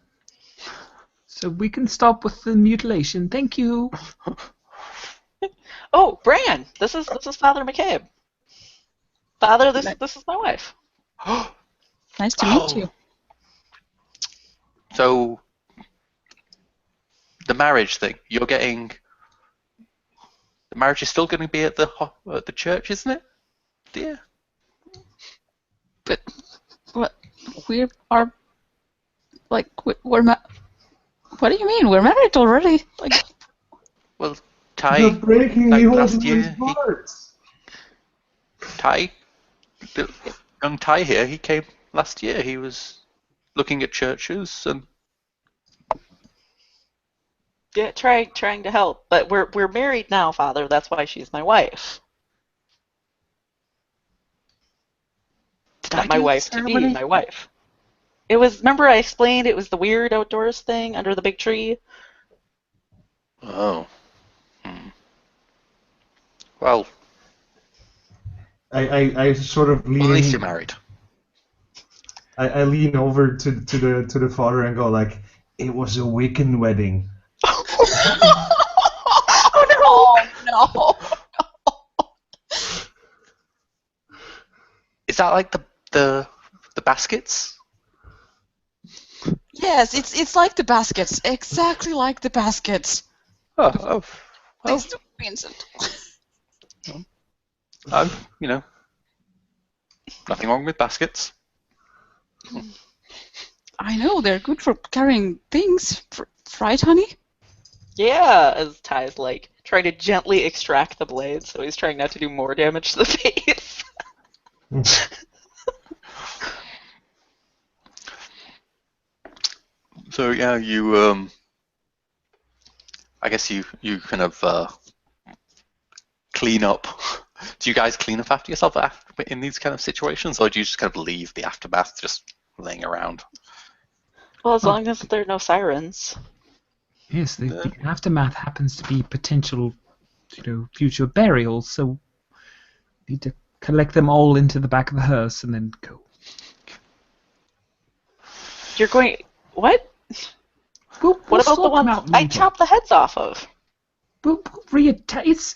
So we can stop with the mutilation. Thank you. Oh, Bran, this is Father McCabe. Father, this is my wife. Nice to meet you. So the marriage thing, you're getting. The marriage is still going to be at the church, isn't it, dear? But what we are like we're what do you mean? We're married already? Like, Well, Ty, You're breaking like the old last year, man's heart. Ty, the young Ty here, he came last year. He was looking at churches and Yeah, trying to help, but we're married now, Father. That's why she's my wife. did Not I my do the wife to be, ceremony? my wife. It was. Remember, I explained it was the weird outdoors thing under the big tree. Oh. Well, I sort of lean. at least you're married. I lean over to the father and go like, "It was a Wiccan wedding." Oh no! Is that like the baskets? yes, it's like the baskets, exactly like the baskets. Oh, well, Thanks to Vincent. you know, nothing wrong with baskets. I know they're good for carrying things, right, honey? Yeah, as Ty's like trying to gently extract the blade, so he's trying not to do more damage to the face. So yeah, you I guess you kind of clean up. Do you guys clean up after yourself in these kind of situations, or do you just kind of leave the aftermath just laying around? Well, as Oh. long as there are no sirens. Yes, the aftermath happens to be potential, future burials, so we need to collect them all into the back of the hearse and then go. You're going... What? What about the ones I chopped the heads off of? It's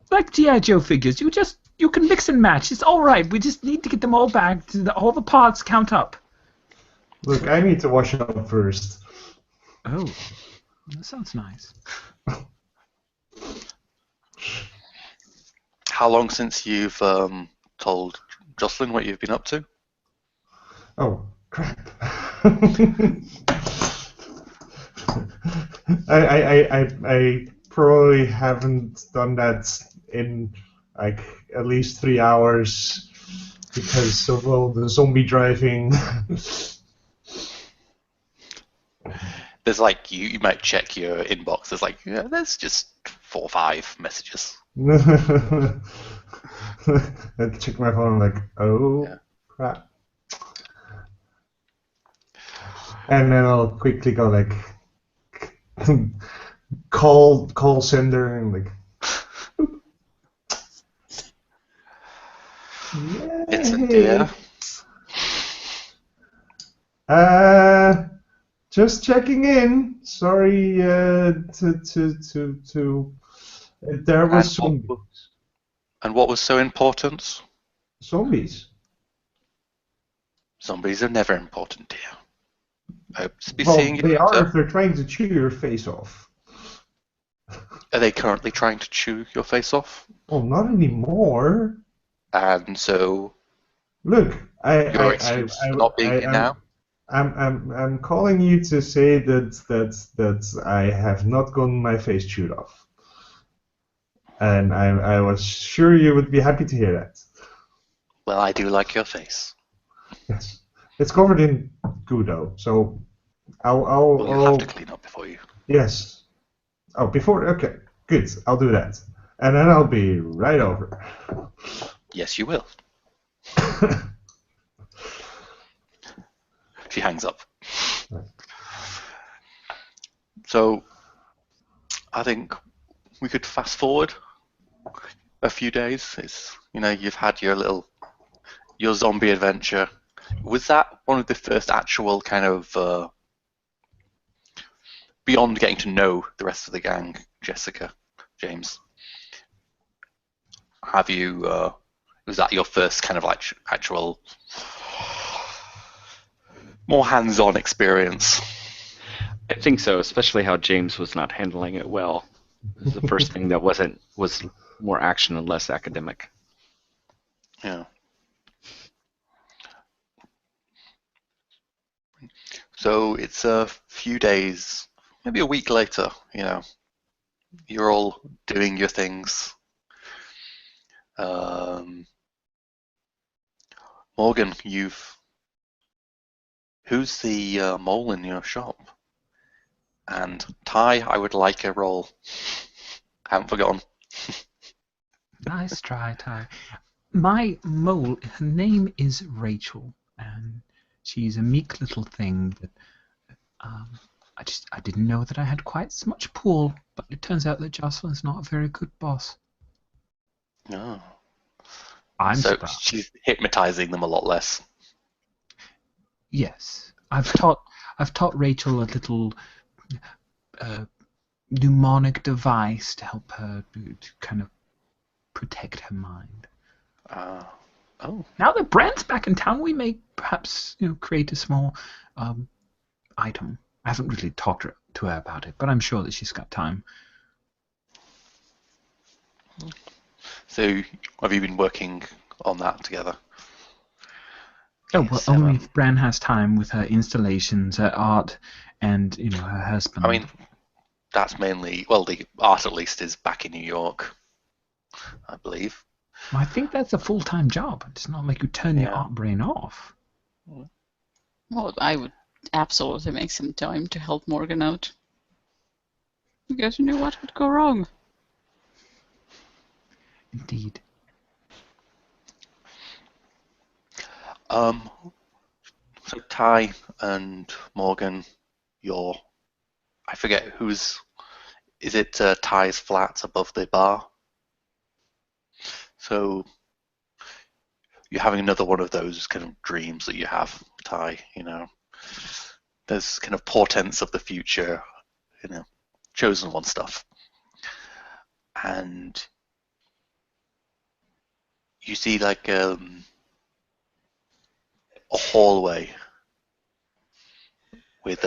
like G.I. Joe figures. You can mix and match. It's all right. We just need to get them all back. All the parts count up. Look, I need to wash up first. Oh, that sounds nice. How long since you've told Jocelyn what you've been up to? Oh, crap. I probably haven't done that in like at least 3 hours because of all the zombie driving. There's like you might check your inbox. There's like there's just 4 or 5 messages. I check my phone like, oh crap. And then I'll quickly go like call sender and like Vincent, dear. Just checking in. Sorry there was zombies. And what was so important? Zombies. Zombies are never important, dear. I hope to be Well, seeing you. they are if they're trying to chew your face off. Are they currently trying to chew your face off? Oh, not anymore. And so Look, your excuse for not being here now? I'm calling you to say that I have not gotten my face chewed off, and I was sure you would be happy to hear that. Well, I do like your face. Yes, it's covered in goo though, so Well, you'll have to clean up before you. Yes. Oh, before. Okay, good. I'll do that, and then I'll be right over. Yes, you will. She hangs up. Right. So, I think we could fast forward a few days. It's you've had your zombie adventure. Was that one of the first actual kind of beyond getting to know the rest of the gang, Jessica, James? Have you? Was that your first kind of like actual more hands-on experience? I think so, especially how James was not handling it well. It was the first thing that was more action and less academic. Yeah. So it's a few days, maybe a week later, you're all doing your things. Morgan, who's the mole in your shop? And Ty, I would like a roll. Haven't forgotten. Nice try, Ty. My mole, her name is Rachel, and she's a meek little thing that I didn't know that I had quite so much pull, but it turns out that Jocelyn's not a very good boss. Oh. I'm so surprised. She's hypnotizing them a lot less. Yes, I've taught Rachel a little mnemonic device to help her to kind of protect her mind. Oh. Now that Bran's back in town, we may perhaps create a small item. I haven't really talked to her about it, but I'm sure that she's got time. So have you been working on that together? Oh, well, Yes, only if Bran has time with her installations, her art, and her husband. I mean, that's mainly, well, the art at least is back in New York, I believe. Well, I think that's a full-time job. It's not like you turn your art brain off. Well, I would absolutely make some time to help Morgan out. Because you know what would go wrong. Indeed. So Ty and Morgan, I forget who's, is it Ty's flat above the bar? So you're having another one of those kind of dreams that you have, Ty, There's kind of portents of the future, chosen one stuff. And you see like a hallway with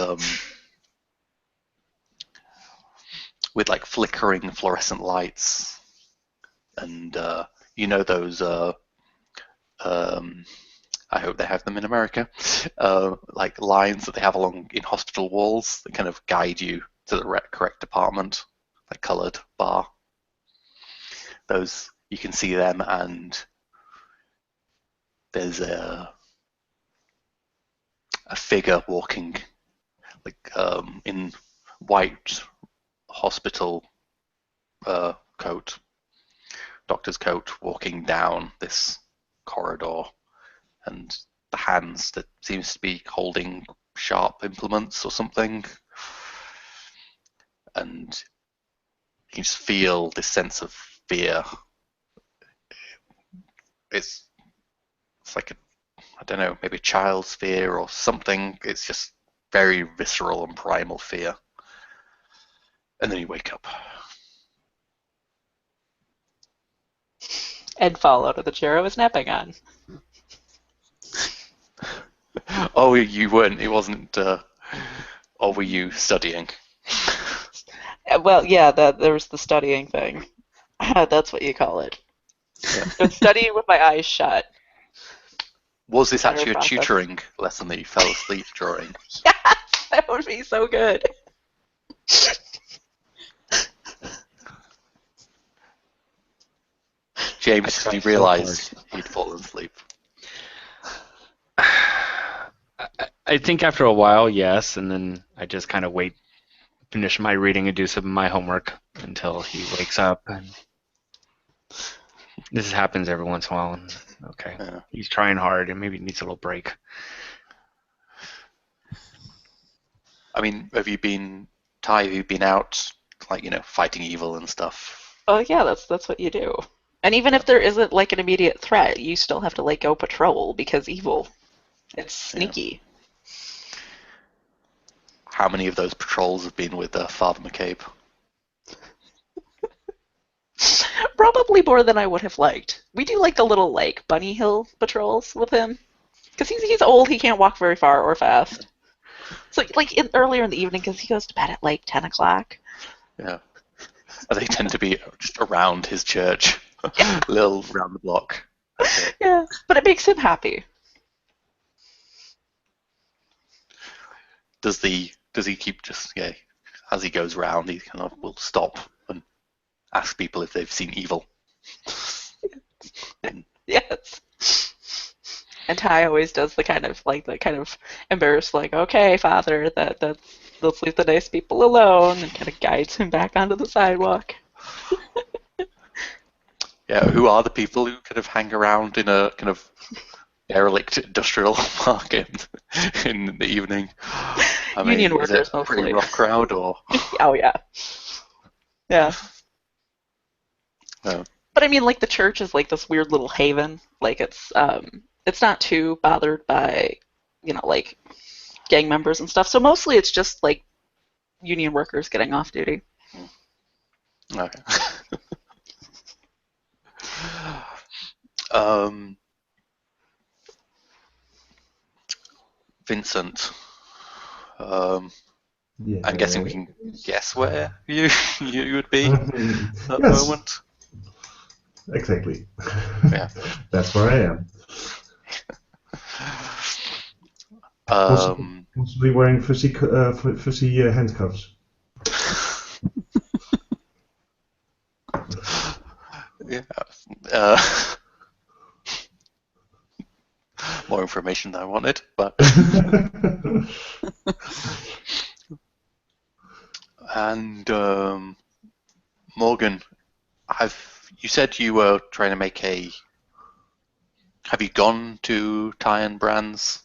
like flickering fluorescent lights, and those I hope they have them in America, like lines that they have along in hospital walls that kind of guide you to the correct department, like coloured bar. Those, you can see them, and there's a figure walking, like in white hospital coat, doctor's coat, walking down this corridor, and the hands that seems to be holding sharp implements or something, and you just feel this sense of fear. It's like I don't know, maybe a child's fear or something. It's just very visceral and primal fear. And then you wake up. And fall out of the chair I was napping on. Oh, you weren't. It wasn't. Or were you studying? Well, yeah, there's the studying thing. That's what you call it. Yeah. I'm studying with my eyes shut. Was this actually a Process. tutoring lesson that you fell asleep during? Yes, that would be so good. James, did you realise he'd fallen asleep? I think after a while, yes, and then I just kind of wait, finish my reading and do some of my homework until he wakes up. And this happens every once in a while. And, okay, Yeah. He's trying hard and maybe needs a little break. I mean, have you been out, like, fighting evil and stuff? Oh yeah, that's what you do. And even if there isn't like an immediate threat, you still have to like go patrol because evil. It's sneaky. How many of those patrols have been with Father McCabe? Probably more than I would have liked. We do like the little like Bunny Hill patrols with him because he's old. He can't walk very far or fast. So like earlier in the evening because he goes to bed at like 10 o'clock. Yeah. They tend to be just around his church, little round the block. Okay. Yeah, but it makes him happy. Does he keep as he goes round, he kind of will stop and ask people if they've seen evil? Yes. And Ty always does the kind of embarrassed like, okay, Father, let's leave the nice people alone, and kind of guides him back onto the sidewalk. Yeah, who are the people who kind of hang around in a kind of derelict industrial market in the evening? I mean, Union is workers it a pretty mostly. rough crowd, or? Oh yeah. Yeah. No. But I mean, like the church is like this weird little haven. Like it's not too bothered by, like gang members and stuff. So mostly it's just like union workers getting off duty. Okay. Vincent. Yeah. I'm guessing we can guess where you would be at the Yes. moment. Exactly. Yeah. That's where I am. Possibly wearing fussy handcuffs. Yeah. More information than I wanted, but And Morgan, you said you were trying to make a. Have you gone to Ty and Bran's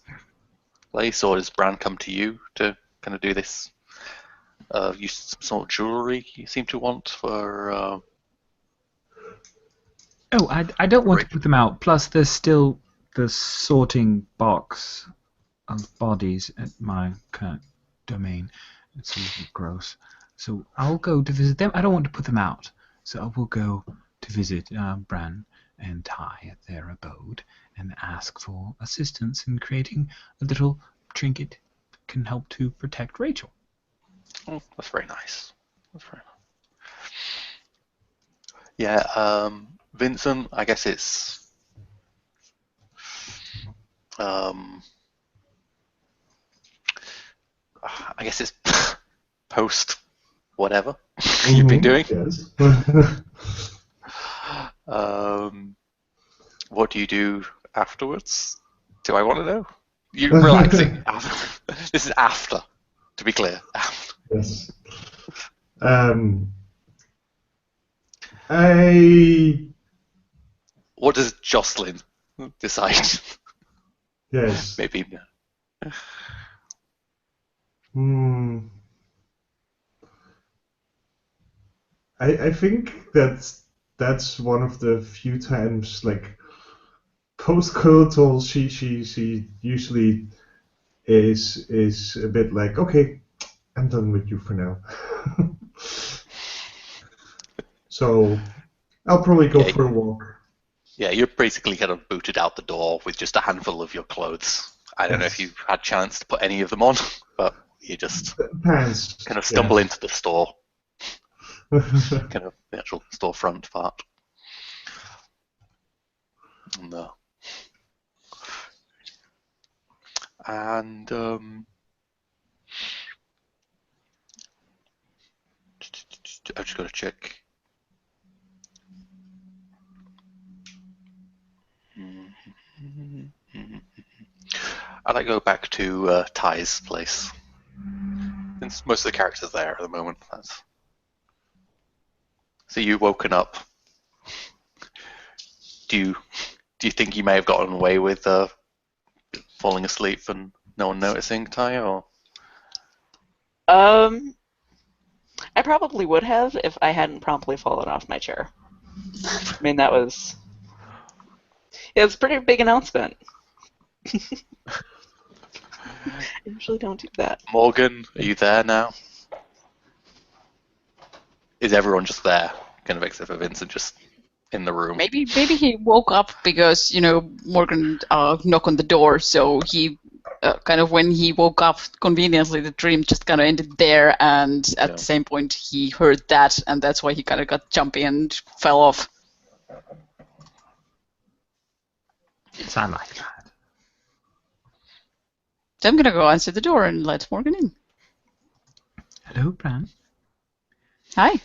place, or does Bran come to you to kind of do this? Use some sort of jewelry you seem to want for. Oh, I don't want to put them out. Plus, there's still the sorting box of bodies at my current domain. It's a little gross. So I'll go to visit them. I don't want to put them out. So I will go to visit Bran and Ty at their abode and ask for assistance in creating a little trinket that can help to protect Rachel. Oh, that's very nice. That's very nice. Yeah, Vincent, I guess it's post whatever you've been doing. Yes. What do you do afterwards? Do I want to know? You relaxing. This is after, to be clear. After. Yes. What does Jocelyn decide? Yes. Maybe. I think that's one of the few times, like, post-coital, she usually is a bit like, okay, I'm done with you for now. So I'll probably go for a walk. Yeah, you're basically kind of booted out the door with just a handful of your clothes. I don't know if you've had a chance to put any of them on, but you just Pants. kind of stumble into the store. Kind of the actual storefront part. No. And I've just got to check. I'd like to go back to Ty's place. Since most of the characters there at the moment. So you've woken up. Do you think you may have gotten away with falling asleep and no one noticing, Ty, or? I probably would have if I hadn't promptly fallen off my chair. I mean, it's a pretty big announcement. I usually don't do that. Morgan, are you there now? Is everyone just there, kind of except for Vincent, just in the room? Maybe he woke up because Morgan knocked on the door, so he kind of when he woke up conveniently, the dream just kind of ended there, and at the same point he heard that, and that's why he kind of got jumpy and fell off. Sound like that. So I'm gonna go answer the door and let Morgan in. Hello, Bran. Hi.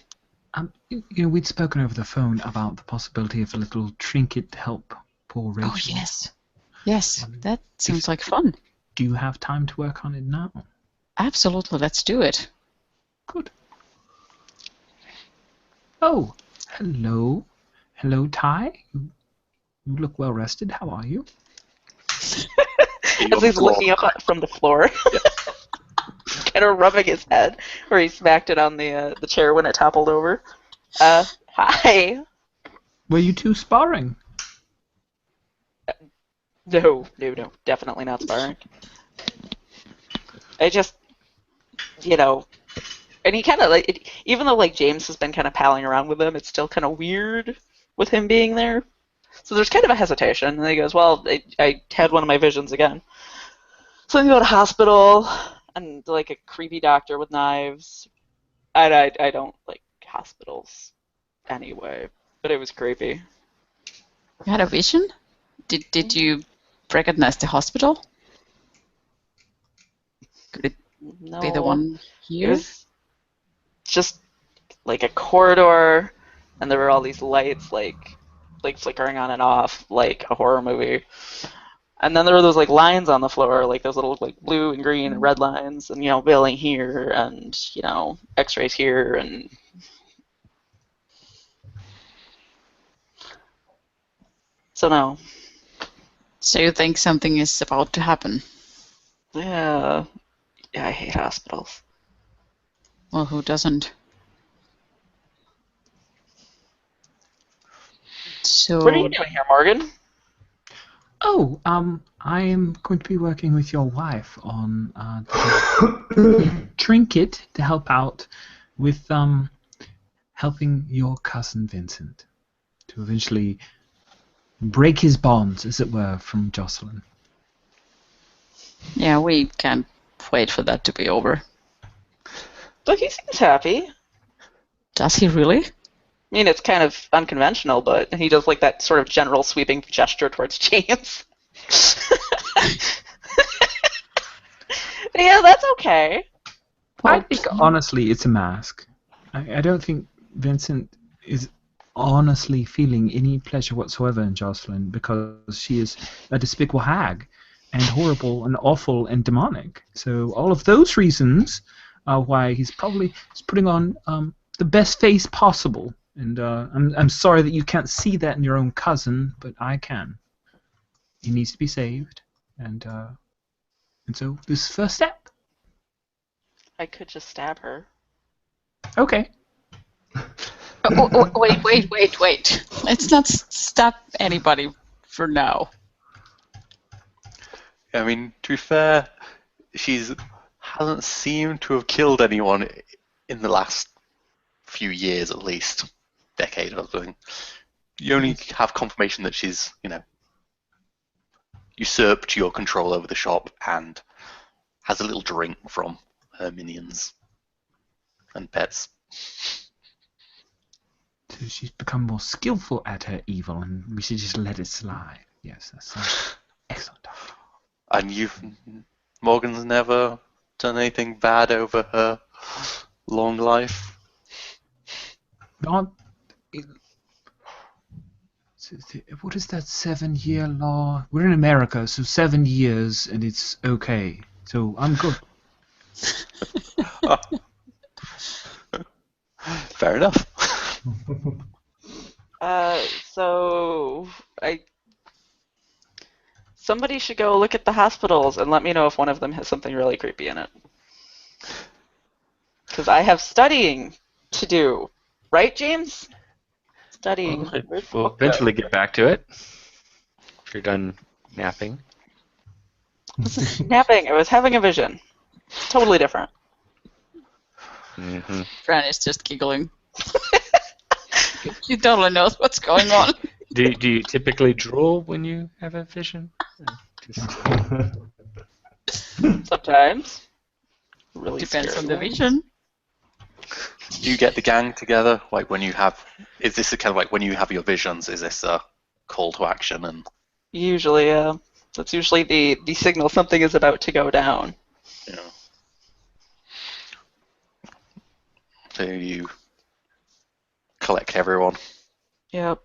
We'd spoken over the phone about the possibility of a little trinket to help poor Rachel. Oh, yes. That sounds like fun. Do you have time to work on it now? Absolutely, let's do it. Good. Oh, hello. Hello, Ty. You look well rested. How are you? As he's looking up from the floor, kind of rubbing his head where he smacked it on the chair when it toppled over. Hi. Were you two sparring? No, definitely not sparring. I just, and he kind of even though James has been kind of palling around with him, it's still kind of weird with him being there. So there's kind of a hesitation, and he goes, well, I had one of my visions again. So then you go to hospital, and a creepy doctor with knives. I don't like hospitals anyway, but it was creepy. You had a vision? Did you recognize the hospital? Could it be the one here? It was just a corridor, and there were all these lights flickering on and off like a horror movie. And then there were those like lines on the floor, like those little like blue and green and red lines, and billing here, and X-rays here, and so no. So you think something is about to happen? Yeah, I hate hospitals. Well, who doesn't? So. What are you doing here, Morgan? Oh, I am going to be working with your wife on the trinket to help out with helping your cousin Vincent to eventually break his bonds, as it were, from Jocelyn. Yeah, we can't wait for that to be over. But he seems happy. Does he really? I mean, it's kind of unconventional, but he does like that sort of general sweeping gesture towards James. Yeah, that's okay. I think honestly it's a mask. I don't think Vincent is honestly feeling any pleasure whatsoever in Jocelyn because she is a despicable hag and horrible and awful and demonic. So all of those reasons are why he's probably putting on the best face possible. And I'm sorry that you can't see that in your own cousin, but I can. He needs to be saved, and so this is the first step. I could just stab her. Okay. Wait. Let's not stop anybody for now. I mean, to be fair, hasn't seemed to have killed anyone in the last few years, at least decade or something. You only have confirmation that she's, usurped your control over the shop and has a little drink from her minions and pets. So she's become more skillful at her evil, and we should just let it slide. Yes, that's excellent. And Morgan's never done anything bad over her long life. Not. What is that 7-year law? We're in America, so 7 years, and it's okay. So I'm good. Fair enough. So somebody should go look at the hospitals and let me know if one of them has something really creepy in it. Because I have studying to do. Right, James? Studying. We'll eventually get back to it. If you're done napping. Napping. I was having a vision. Totally different. Mm-hmm. Bran is just giggling. He totally knows what's going on. Do you typically drool when you have a vision? Sometimes. Really Depends on scary the vision. Do you get the gang together? Like is this a kind of like when you have your visions, is this a call to action? And Usually, that's usually the signal something is about to go down. So you collect everyone. Yep.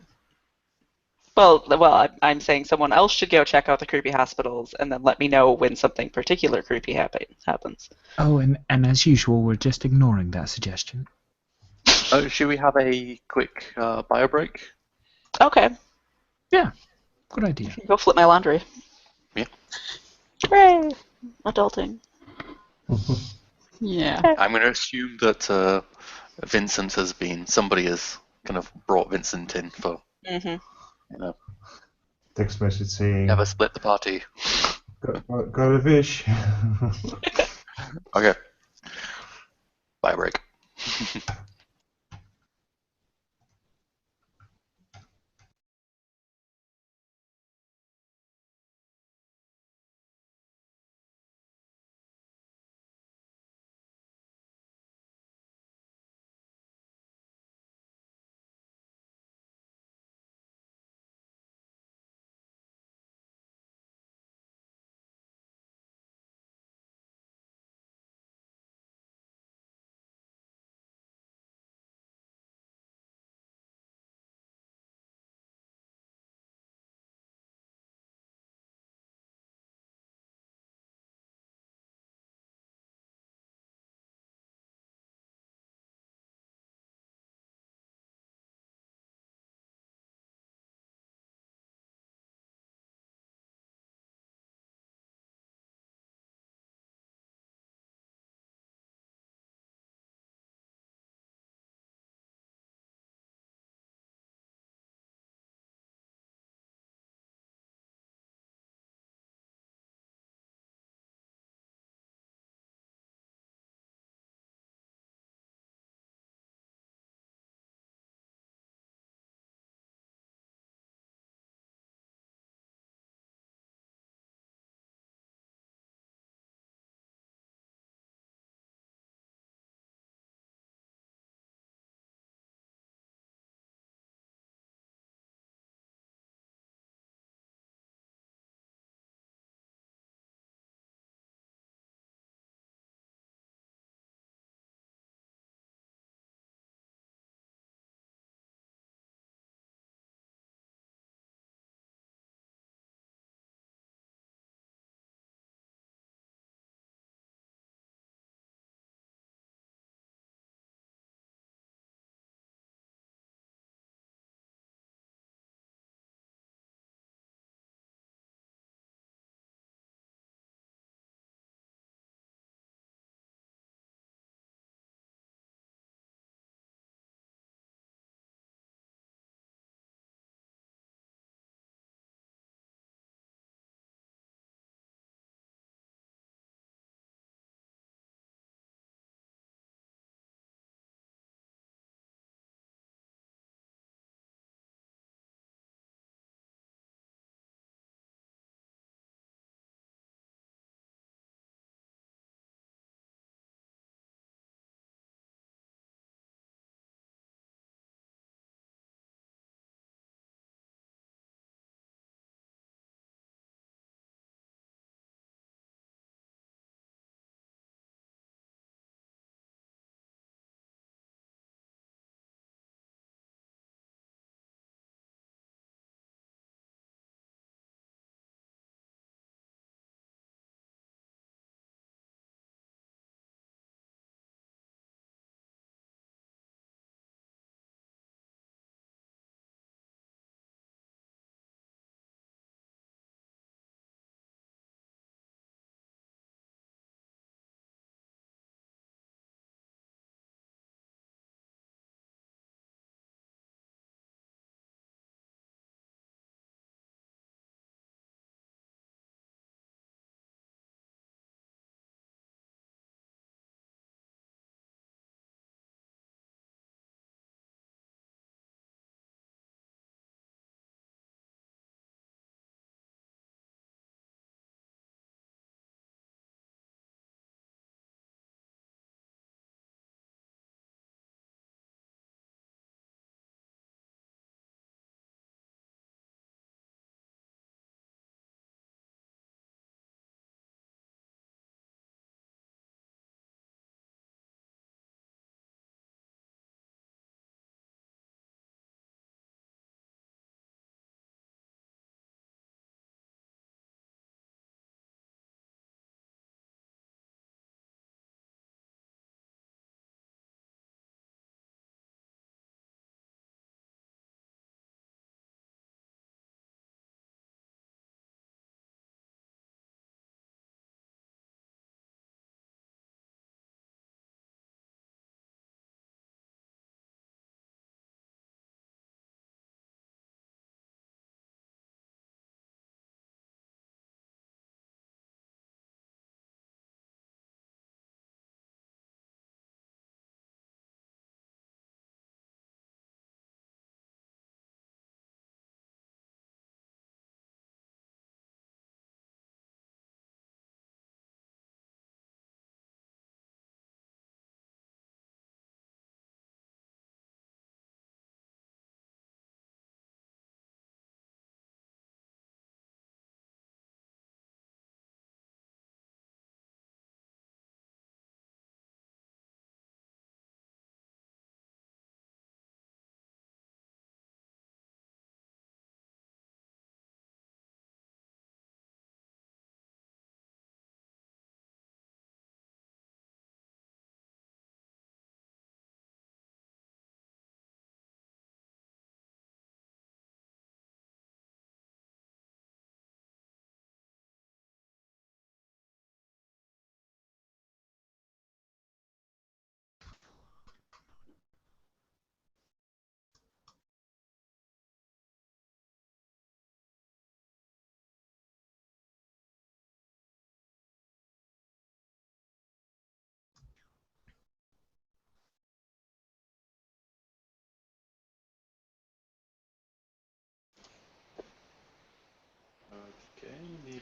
Well, I'm saying someone else should go check out the creepy hospitals and then let me know when something particular creepy happens. Oh, and as usual, we're just ignoring that suggestion. Should we have a quick bio break? Okay. Yeah, good idea. Go flip my laundry. Yeah. Hooray! Adulting. Yeah. I'm going to assume that Vincent somebody has kind of brought Vincent in for, Text message saying, never split the party. got a fish. Okay. Bio break.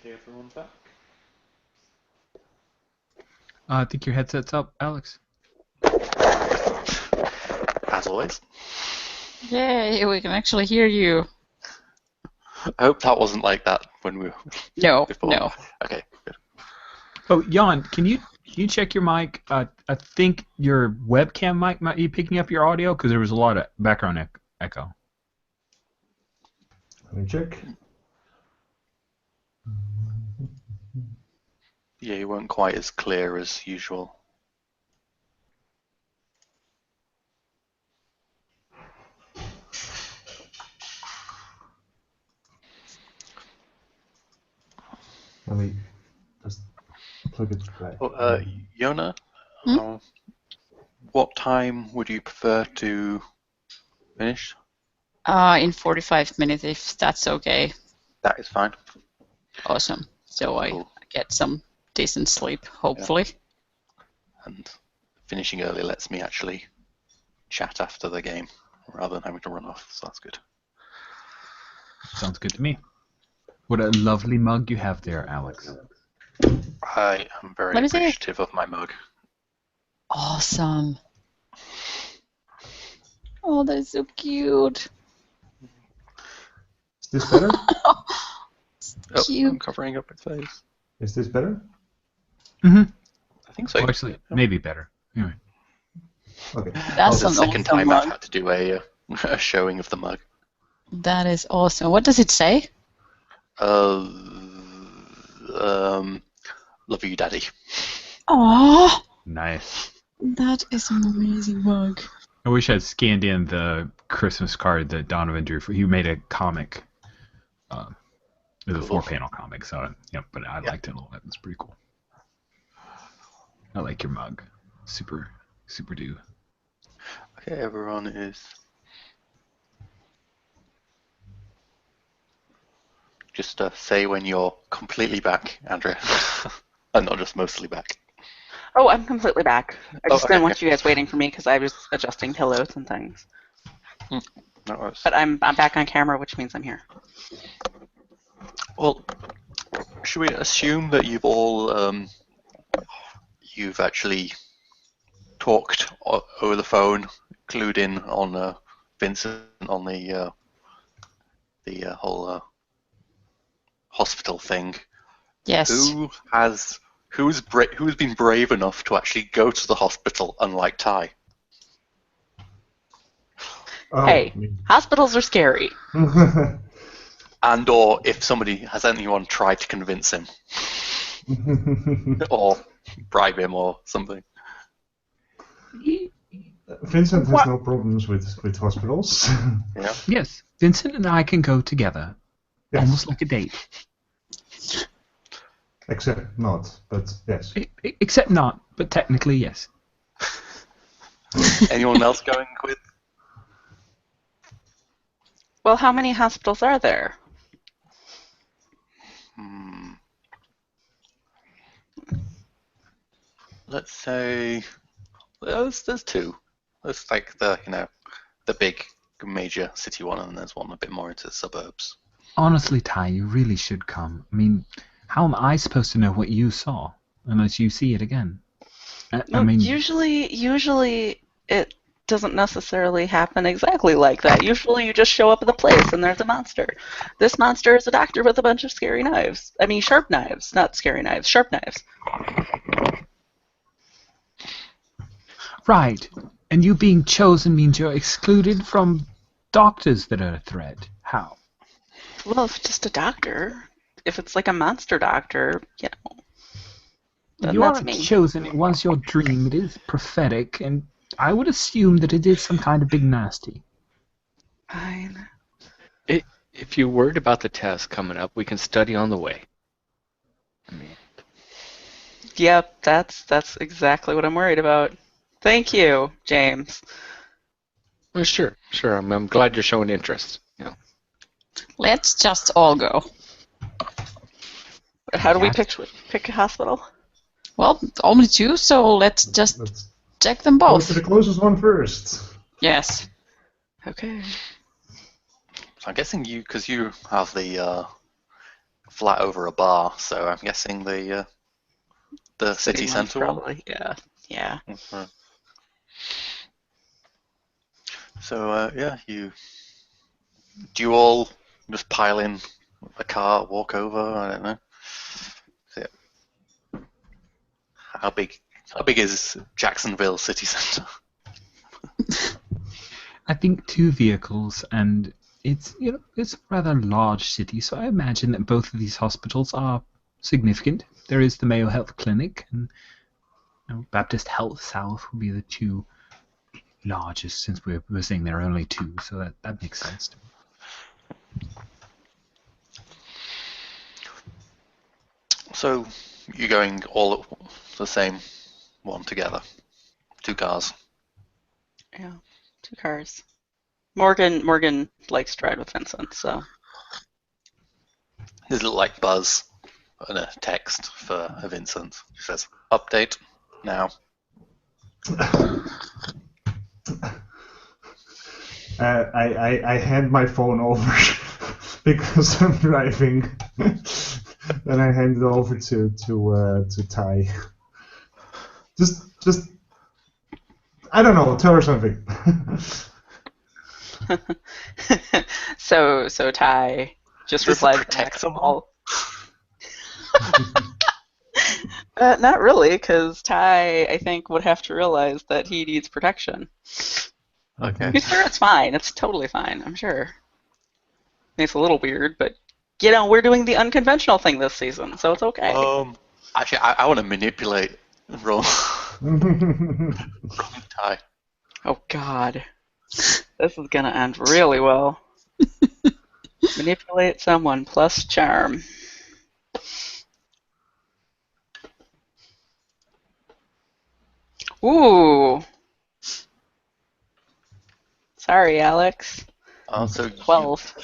Is everyone back? I think your headset's up, Alex. As always. Yay, we can actually hear you. I hope that wasn't like that when we were No, before. no. Okay, good. Oh, Jan, can you check your mic? I think your webcam mic might be picking up your audio because there was a lot of background echo. Let me check. Yeah, you weren't quite as clear as usual. Let me just plug it back. Oh, Yona, what time would you prefer to finish? In 45 minutes, if that's okay. That is fine. Awesome. So I Cool. get some decent sleep, hopefully. And finishing early lets me actually chat after the game rather than having to run off, so that's good. Sounds good to me. What a lovely mug you have there, Alex. I am very Let me see. appreciative of my mug. Awesome. Oh, that is so cute. Is this better? Oh, Cute. I'm covering up its face. Is this better? Mm-hmm. I think so. Well, actually, maybe better. Anyway. Okay. That's the an second awesome time mug. I've had to do a showing of the mug. That is awesome. What does it say? Love you, Daddy. Oh, Nice. that is an amazing mug. I wish I'd scanned in the Christmas card that Donovan drew for. He made a comic. It was a Cool. 4-panel comic, so but I liked it a little bit. It's pretty cool. I like your mug. Super do. Okay, everyone is just say when you're completely back, Andrea, and not just mostly back. Oh, I'm completely back. I just okay, didn't want you guys waiting for me because I was adjusting pillows and things. That was. But I'm back on camera, which means I'm here. Well, should we assume that you've all you've actually talked over the phone, clued in on Vincent on the whole hospital thing? Yes. Who's been brave enough to actually go to the hospital, unlike Ty? Oh, Hey, hospitals are scary. And or if anyone tried to convince him or bribe him or something. Vincent has no problems with hospitals. Yeah. Yes, Vincent and I can go together. Yes. Almost like a date. Except not, but yes. Except not, but technically yes. Anyone else going with? Well, how many hospitals are there? Let's say there's two. There's like the big major city one, and there's one a bit more into the suburbs. Honestly, Ty, you really should come. I mean, how am I supposed to know what you saw unless you see it again? I mean, Usually it doesn't necessarily happen exactly like that. Usually you just show up at the place and there's a monster. This monster is a doctor with a bunch of scary knives. I mean, sharp knives, not scary knives, sharp knives. right. And you being chosen means you're excluded from doctors that are a threat. How? Well, if it's just a doctor, if it's like a monster doctor, then You that's aren't me. chosen. It was your dream. It is prophetic, and I would assume that it is some kind of big nasty. Fine. If you're worried about the test coming up, we can study on the way. I mean, Yep, that's exactly what I'm worried about. Thank you, James. well, sure. I'm glad you're showing interest. Let's just all go. How do we pick a hospital? Well, only two, so let's just Let's check them go both. to the closest one first. Yes. Okay. So I'm guessing because you have the flat over a bar, so I'm guessing the city one's centre one. probably, yeah. Yeah. Mhm. So do you all just pile in a car, walk over? I don't know. So, how big is Jacksonville city centre? I think 2 vehicles, and it's it's a rather large city, so I imagine that both of these hospitals are significant. There is the Mayo Health Clinic, and Baptist Health South would be the 2 largest, since we're saying there are only 2, so that makes sense to me. So you're going all at the same one together, 2 cars. Yeah. 2 cars. Morgan likes to ride with Vincent, so. There's a little like buzz and a text for Vincent. It says, "Update now." I hand my phone over because I'm driving. Then I hand it over to Ty. Just I don't know. Tell her something. So Ty just Does it replies protect back someone? all. Not really, because Ty, I think, would have to realize that he needs protection. Okay. He's sure it's fine. It's totally fine, I'm sure. It's a little weird, but, we're doing the unconventional thing this season, so it's okay. Actually, I want to manipulate Ron. Ty. Oh, God. This is going to end really well. Manipulate someone plus charm. Ooh. Sorry, Alex. So 12.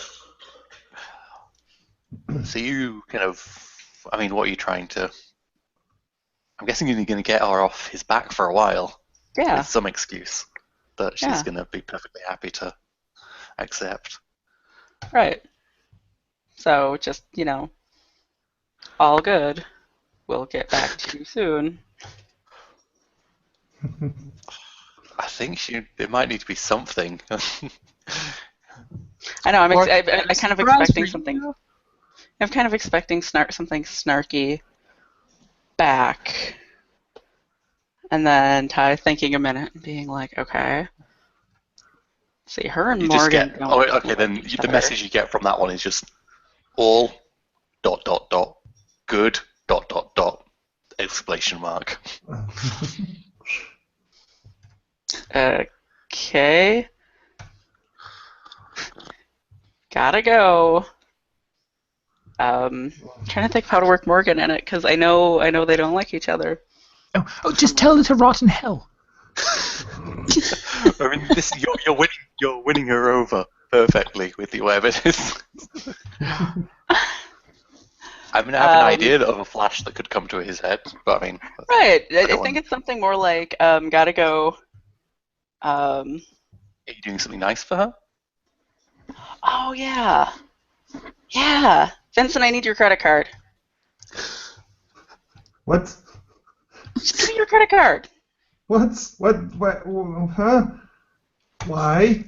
So you kind of, I mean, what are you trying to? I'm guessing you're going to get her off his back for a while Yeah. with some excuse that she's Yeah. going to be perfectly happy to accept. Right. So just, all good. We'll get back to you soon. I think it might need to be something. I know. I'm Or- kind of expecting something. I'm kind of expecting something snarky back, and then Ty thinking a minute and being like, "Okay." See, her and You just Morgan. get, don't okay, then like each the other. message you get from that one is just all ... good ... exclamation mark. Okay. Gotta go. Trying to think of how to work Morgan in it because I know they don't like each other. Oh, just tell her to rot in hell. I mean, you're winning her over perfectly with whatever it is. I mean, I have an idea of a flash that could come to his head, but I mean, Right. I don't think want- it's something more like, gotta go. Are you doing something nice for her? Oh, yeah. Yeah. Vincent, I need your credit card. What? Just give me your credit card. What? Huh? Why?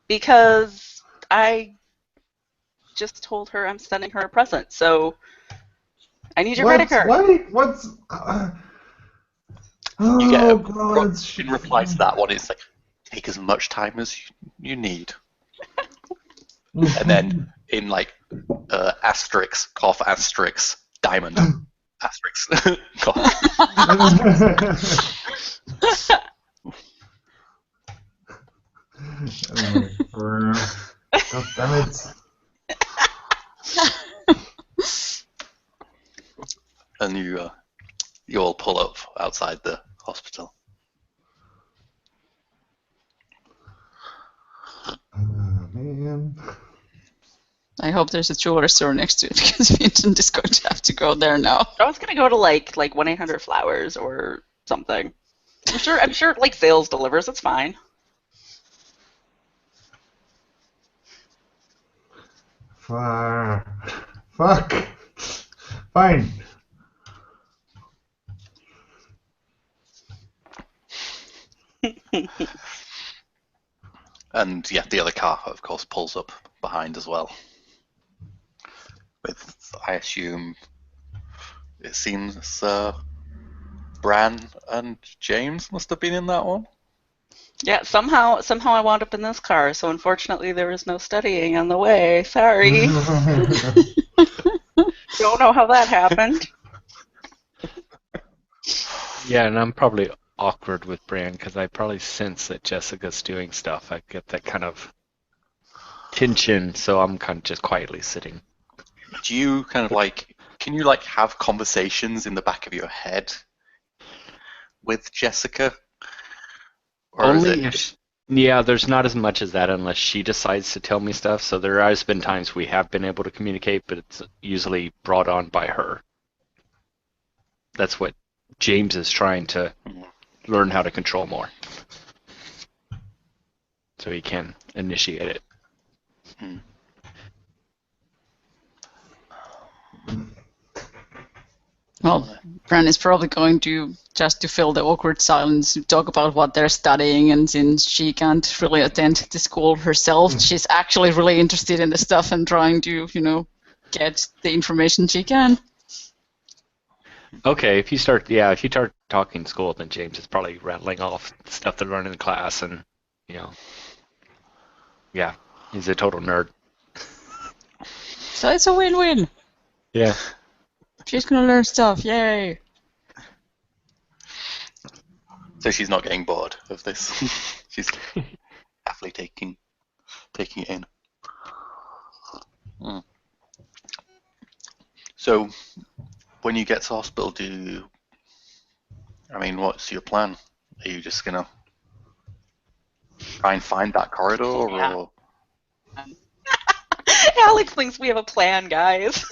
Because I just told her I'm sending her a present, so I need your credit card. Why? What's? You get Oh God! in reply to that one, it's like, take as much time as you need. And then in like asterisk, cough, asterisk, diamond, asterisk, cough. God damn it! And you all pull up outside the hospital. Man. I hope there's a jewelry store next to it because Vincent is going to have to go there now. I was gonna go to like 1-800-Flowers or something. I'm sure like Zales delivers. It's fine. Fuck. Fine. And yeah, the other car, of course, pulls up behind as well. With, I assume, it seems Bran and James must have been in that one. Yeah, somehow I wound up in this car, so unfortunately there was no studying on the way. Sorry. Don't know how that happened. Yeah, and I'm probably awkward with Bran because I probably sense that Jessica's doing stuff. I get that kind of tension, so I'm kind of just quietly sitting. Do you kind of like, can you like have conversations in the back of your head with Jessica? Or is Only it... if, yeah, there's not as much as that unless she decides to tell me stuff. So there has been times we have been able to communicate, but it's usually brought on by her. That's what James is trying to learn how to control more. So he can initiate it. Hmm. Well, Bran is probably going to, just to fill the awkward silence, talk about what they're studying, and since she can't really attend the school herself, she's actually really interested in the stuff and trying to, get the information she can. Okay, if you start talking school, then James is probably rattling off stuff they're learning in class, and yeah, he's a total nerd. So it's a win-win. Yeah. She's gonna learn stuff, yay! So she's not getting bored of this. She's happily taking it in. Mm. So when you get to hospital, what's your plan? Are you just gonna try and find that corridor, Yeah. or? Alex thinks we have a plan, guys.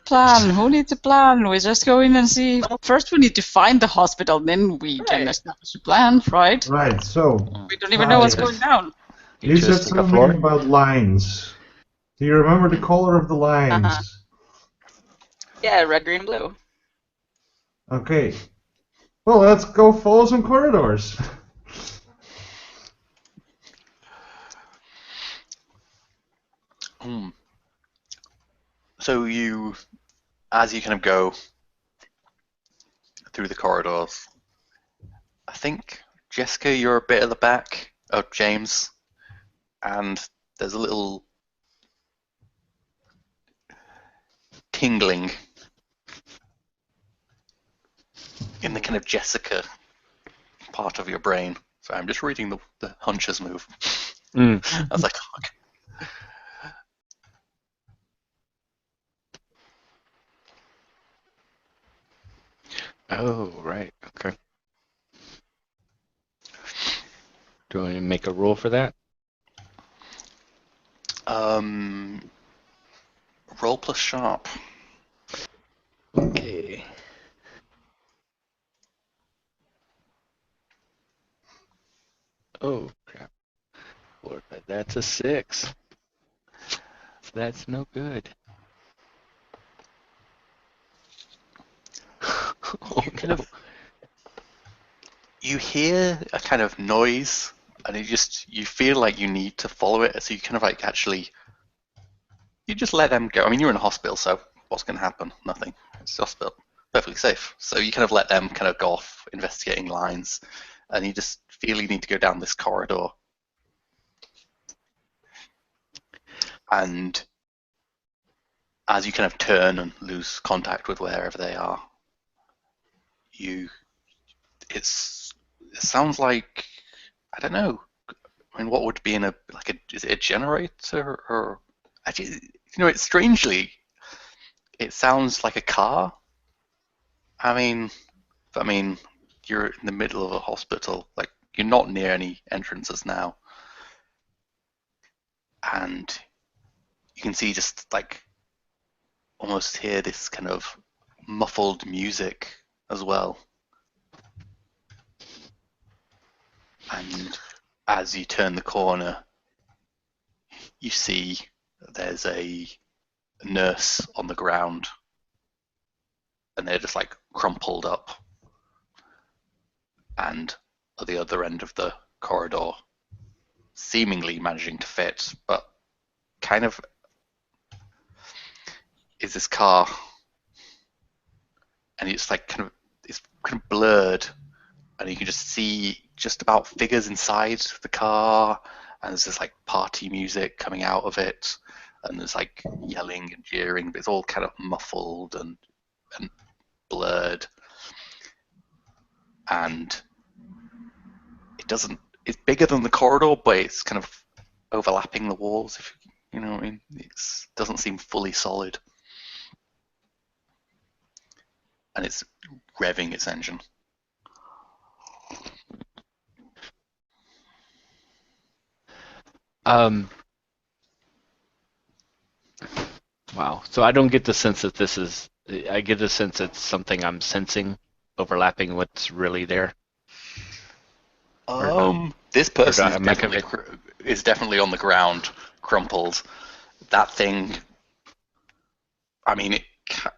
Plan, who needs a plan? We just go in and see. First we need to find the hospital, then we can Right. establish a plan, right? Right, so. We don't even know what's going down. You said something about lines. Do you remember the color of the lines? Uh-huh. Yeah, red, green, blue. Okay. Well, let's go follow some corridors. So as you kind of go through the corridors, I think, Jessica, you're a bit at the back of James, and there's a little tingling in the kind of Jessica part of your brain. So I'm just reading the hunches move. I was like, okay. Oh, right. Okay. Do I make a roll for that? Roll plus sharp. Okay. Oh, crap. That's a 6. That's no good. Oh, no. You hear a kind of noise, and you feel like you need to follow it, so you kind of like you just let them go. I mean, you're in a hospital, so what's going to happen? Nothing. It's a hospital, perfectly safe. So you kind of let them kind of go off investigating lines, and you just feel you need to go down this corridor. And as you kind of turn and lose contact with wherever they are, it sounds like, I don't know. I mean, what would be is it a generator, or actually, it's strangely, it sounds like a car. I mean, you're in the middle of a hospital, like you're not near any entrances now, and you can see just like almost hear this kind of muffled music as well. And as you turn the corner, you see there's a nurse on the ground, and they're just like crumpled up, and at the other end of the corridor, seemingly managing to fit, but kind of is this car, and it's kind of blurred, and you can just see just about figures inside the car, and there's this like party music coming out of it, and there's like yelling and jeering, but it's all kind of muffled and blurred, and it's bigger than the corridor, but it's kind of overlapping the walls, if you know what I mean. It doesn't seem fully solid, and it's revving its engine. Wow. So I don't get the sense that this is. I get the sense it's something I'm sensing, overlapping what's really there. This person am I is definitely on the ground, crumpled. That thing, I mean,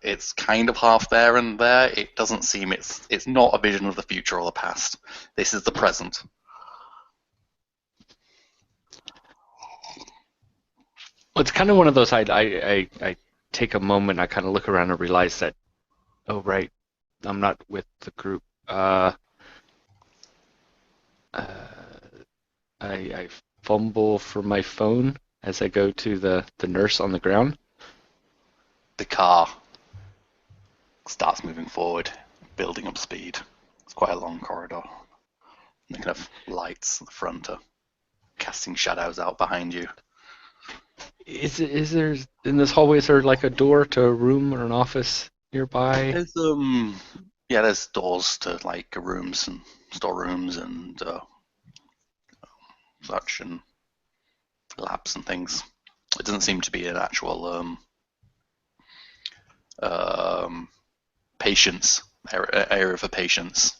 it's kind of half there and there. It doesn't seem it's not a vision of the future or the past. This is the present. Well, it's kind of one of those. I take a moment. I kind of look around and realize that, oh right, I'm not with the group. I fumble for my phone as I go to the nurse on the ground. The car starts moving forward, building up speed. It's quite a long corridor. And the kind of lights at the front are casting shadows out behind you. Is there in this hallway? Is there like a door to a room or an office nearby? There's doors to like rooms and storerooms and such, and labs and things. It doesn't seem to be an actual patients area for patients.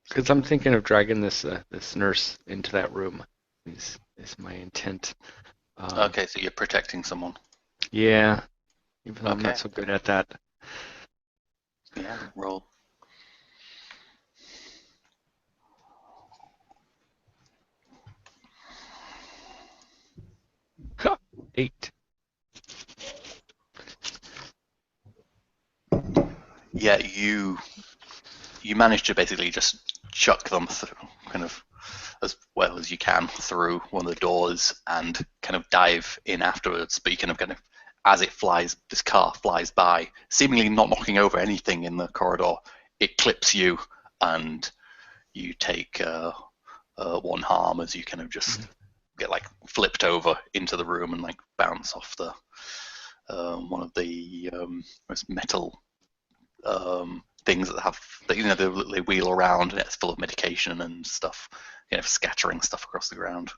Because I'm thinking of dragging this nurse into that room. Is my intent. Okay, so you're protecting someone. Yeah, even though I'm not so good at that. Yeah, roll. Ha! 8. Yeah, you manage to basically just chuck them through, kind of as well as you can through one of the doors and kind of dive in afterwards. But you kind of as this car flies by, seemingly not knocking over anything in the corridor. It clips you, and you take one harm as you kind of just get like flipped over into the room and like bounce off the one of the metal things that have they wheel around, and it's full of medication and stuff, scattering stuff across the ground.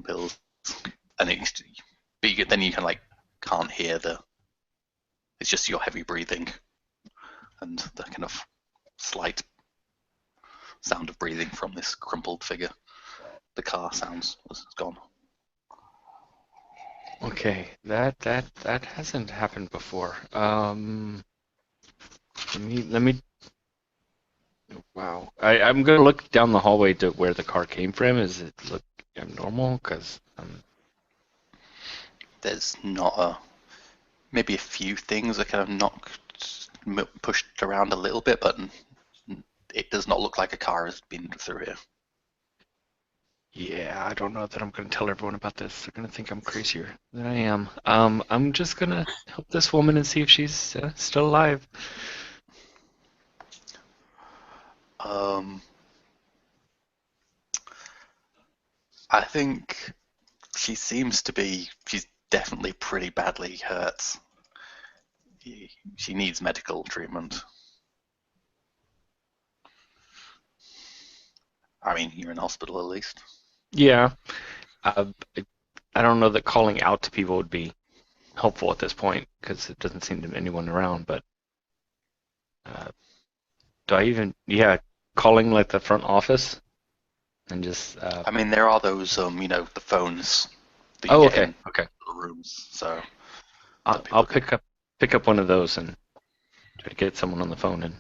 Pills, and then you kind of like can't hear it's just your heavy breathing and the kind of slight sound of breathing from this crumpled figure. The car sounds was gone. Okay, that hasn't happened before. Let me. Wow, I'm gonna look down the hallway to where the car came from. Does it look normal? Because there's not maybe a few things are kind of pushed around a little bit, but it does not look like a car has been through here. Yeah, I don't know that I'm going to tell everyone about this. They're going to think I'm crazier than I am. I'm just going to help this woman and see if she's still alive. I think she's definitely pretty badly hurt. She needs medical treatment. I mean, you're in hospital at least. Yeah. I don't know that calling out to people would be helpful at this point because it doesn't seem to be anyone around, but do I even, calling like the front office? and just. I mean, there are those, the phones that you Oh, get in okay. the rooms. So I'll pick up one of those and try to get someone on the phone and.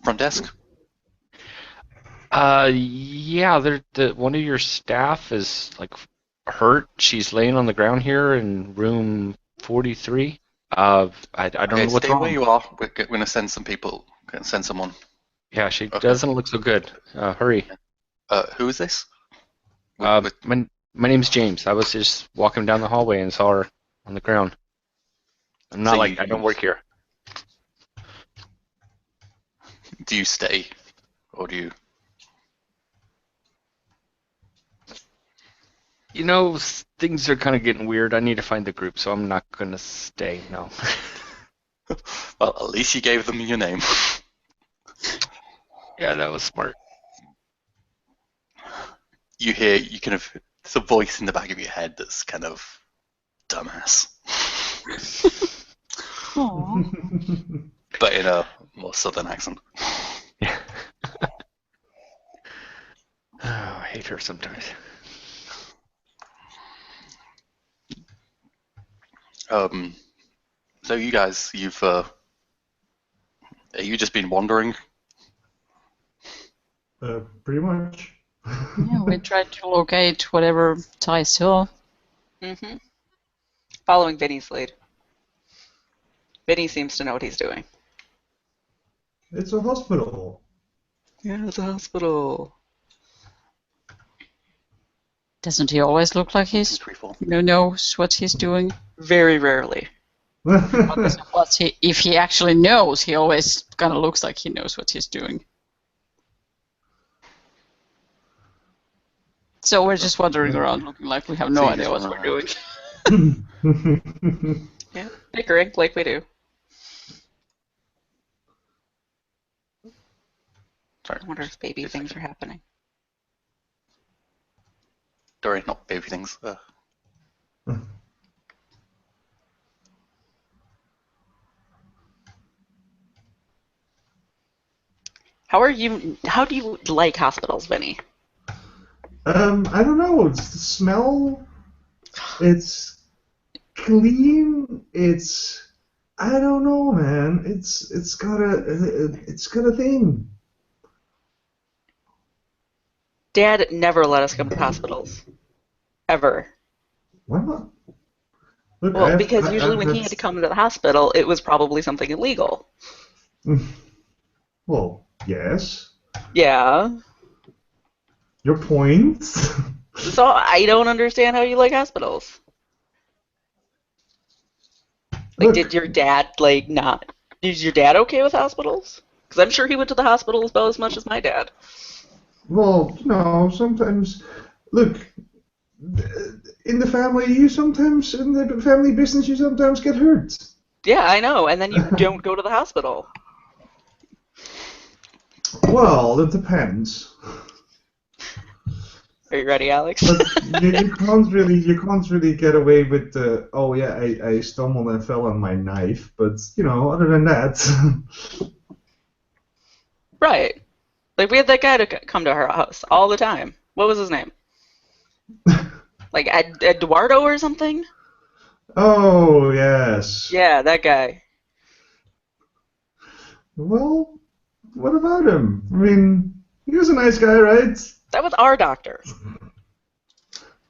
Front desk. Yeah, one of your staff is like hurt. She's laying on the ground here in room 43. I don't know what's Stay wrong. where you are. We're going to send some people. Going to send someone. Yeah, she Okay. doesn't look so good. Hurry. Who is this? My name's James. I was just walking down the hallway and saw her on the ground. I'm not So I don't work here. Do you stay, or do you? Things are kind of getting weird. I need to find the group, so I'm not gonna stay. No. Well, at least you gave them your name. Yeah, that was smart. You there's a voice in the back of your head that's kind of dumbass, Aww. but in a more southern accent. Yeah. Oh, I hate her sometimes. So you guys, have you just been wandering? Pretty much. Yeah, we tried to locate whatever Ty saw. Mm-hmm. Following Vinny's lead. Vinny seems to know what he's doing. It's a hospital. Yeah, it's a hospital. Doesn't he always look like he's 3, 4. knows what he's doing? Very rarely. If he actually knows, he always kind of looks like he knows what he's doing. So we're just wandering around looking like we have no So you idea just what run we're around. doing. Yeah, bickering like we do. Sorry, I wonder if baby things are happening. Sorry, not baby things. How do you like hospitals, Vinny? I don't know. It's the smell. It's clean. I don't know, man. It's got a thing. Dad never let us come to hospitals. Ever. Why not? Look, Well, because usually when he had to come to the hospital, it was probably something illegal. Well, yes. Yeah. Your point. So I don't understand how you like hospitals. Like, Look, did your dad, not... Is your dad okay with hospitals? Because I'm sure he went to the hospitals about as much as my dad. well, sometimes, look, in the family, in the family business, you sometimes get hurt. Yeah, I know, and then you don't go to the hospital. Well, it depends. Are you ready, Alex? But you can't really get away with the, oh yeah, I stumbled and fell on my knife, but other than that. Right. Like, we had that guy to come to our house all the time. What was his name? Like, Eduardo or something? Oh, yes. Yeah, that guy. Well, what about him? I mean, he was a nice guy, right? That was our doctor.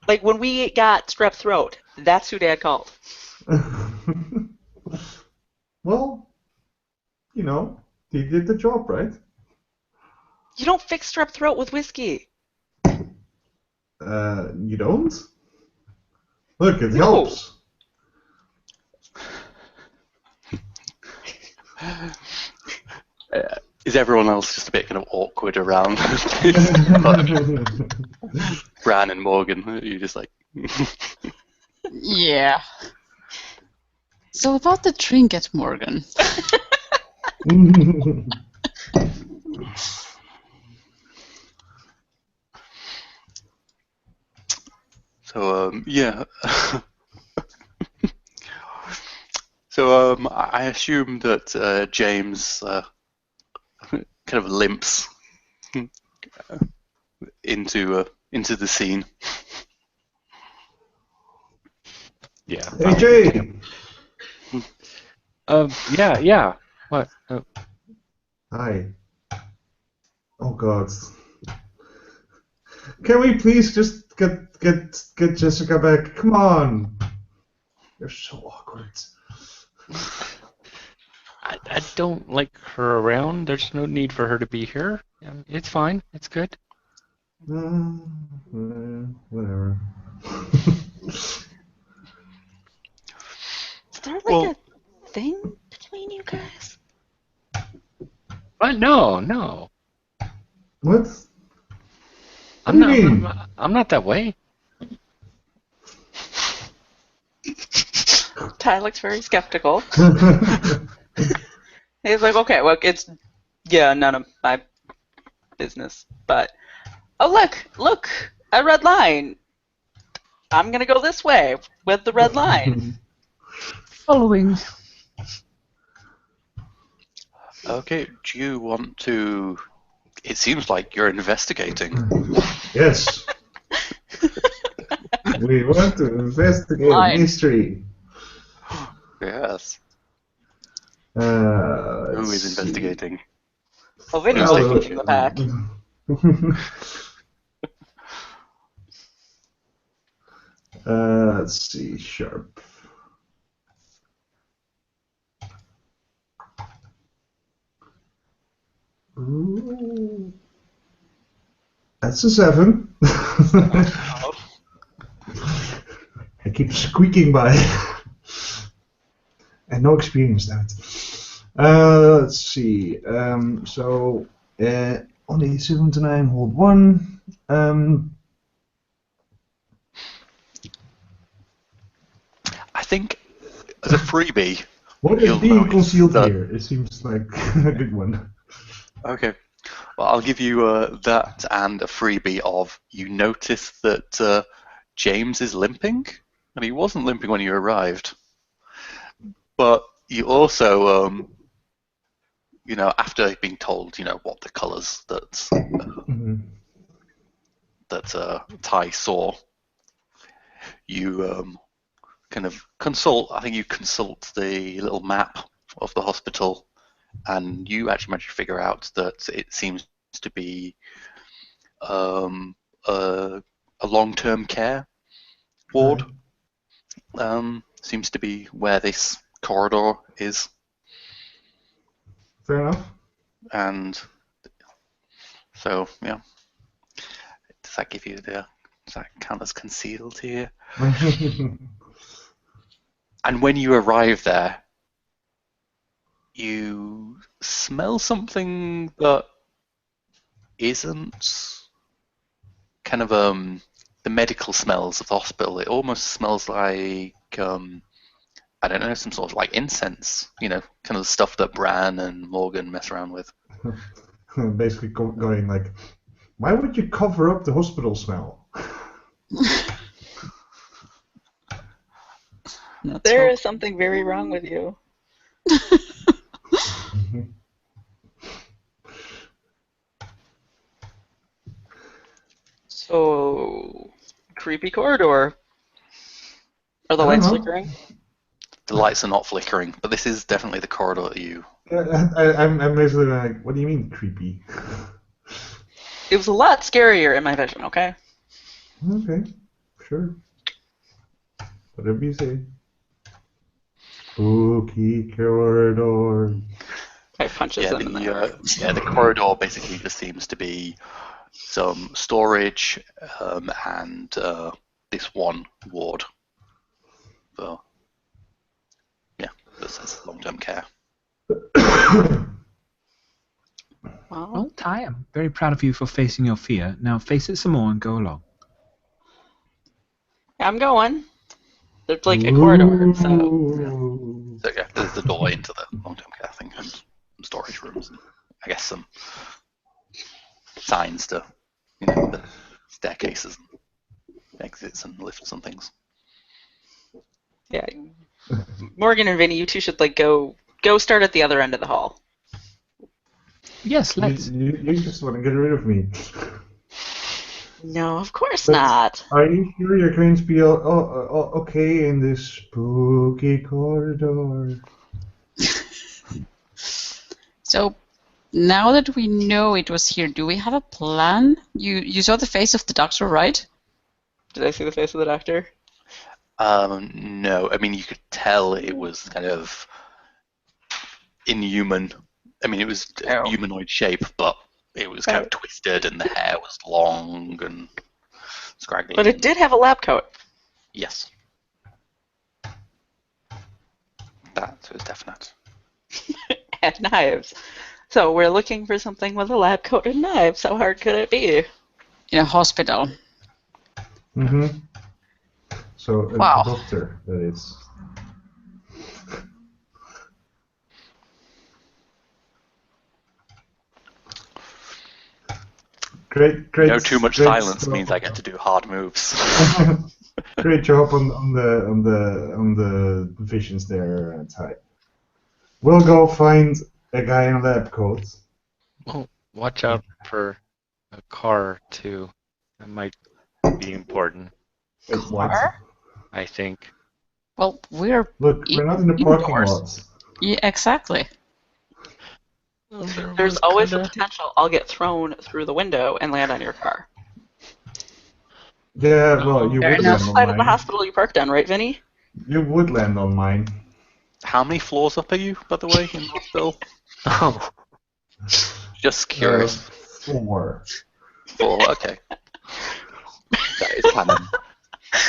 Like, when we got strep throat, that's who Dad called. Well, he did the job, right? You don't fix strep throat with whiskey. You don't? Look, it No. helps. Is everyone else just a bit kind of awkward around Bran and Morgan? You're just like... Yeah. So about the trinket, Morgan. So, yeah. So, I assume that James kind of limps into the scene. Yeah. Hey, Jay! Yeah. What? Hi. Oh God. Can we please just get Jessica back? Come on. You're so awkward. I don't like her around. There's no need for her to be here. It's fine. It's good. Whatever. Is there like Well- a thing between you guys? But no. What? I'm What do you mean? I'm not that way. Ty looks very skeptical. He's like, okay, well, it's none of my business. But oh, look, a red line. I'm gonna go this way with the red line. Following. Okay, do you want to... It seems like you're investigating. Yes. We want to investigate a Fine. mystery. Yes. Who Who is investigating? Oh, Vinny's Well, taking from the back. Let's see, sharp. Ooh. That's a 7. I keep squeaking by. And no experience that. Let's see. So on a 7 to 9, hold 1. I think as a freebie. What is You'll being notice concealed that- here? It seems like a good one. Okay. Well, I'll give you that and a freebie of you notice that James is limping, and he wasn't limping when you arrived. But you also, after being told, what the colours that Mhm. Ty saw, you kind of consult. I think you consult the little map of the hospital, and you actually manage to figure out that it seems to be a long-term care ward. Seems to be where this corridor is, Fair enough. and so yeah. Does that give you does that count as concealed here? And when you arrive there, you smell something that isn't kind of the medical smells of the hospital. It almost smells like I don't know, some sort of like incense, kind of the stuff that Bran and Morgan mess around with. Basically going like, why would you cover up the hospital smell? There is something very wrong with you. So, creepy corridor. Are the I don't lights know. flickering? The lights are not flickering, but this is definitely the corridor that you... I'm basically like, what do you mean creepy? It was a lot scarier in my vision, okay? Okay, sure. Whatever you say. Spooky corridor. I punches Yeah, them in the the corridor basically just seems to be some storage and this one ward. So, yeah, this is long-term care. Well, Ty, I'm very proud of you for facing your fear. Now face it some more and go along. I'm going. There's like a corridor, so Ooh. So yeah, there's the door into the long-term care thing and some storage rooms and I guess some signs to, the staircases and exits and lifts and things. yeah. Morgan and Vinny, you two should like go start at the other end of the hall. Yes, let's. You just want to get rid of me. No, of course But not. are you sure you're going to be okay in this spooky corridor? So now that we know it was here, do we have a plan? You saw the face of the doctor, right? Did I see the face of the doctor? No, I mean you could tell it was kind of inhuman. I mean it was a Oh. humanoid shape, but it was kind of twisted and the hair was long and scraggly. But it did have a lab coat. Yes. That was definite. And knives. So we're looking for something with a lab coat and knives. How hard could it be? In a hospital. Mm-hmm. So a Wow. doctor, that is. Great. No too much great silence stuff. means I get to do hard moves. Great job on the visions there, Ty. We'll go find a guy in a lab coat. Well, watch out for a car too. That might be important. What? I think. Well, we're Look, we're not in the parking indoors. lot. Yeah, exactly. There's always the potential I'll get thrown through the window and land on your car. Yeah, well, you Fair would enough. land on Side of the mine. hospital you parked on, right, Vinny? You would land on mine. How many floors up are you, by the way, in the hospital? Oh, Just curious. 4. 4, okay. That is canon.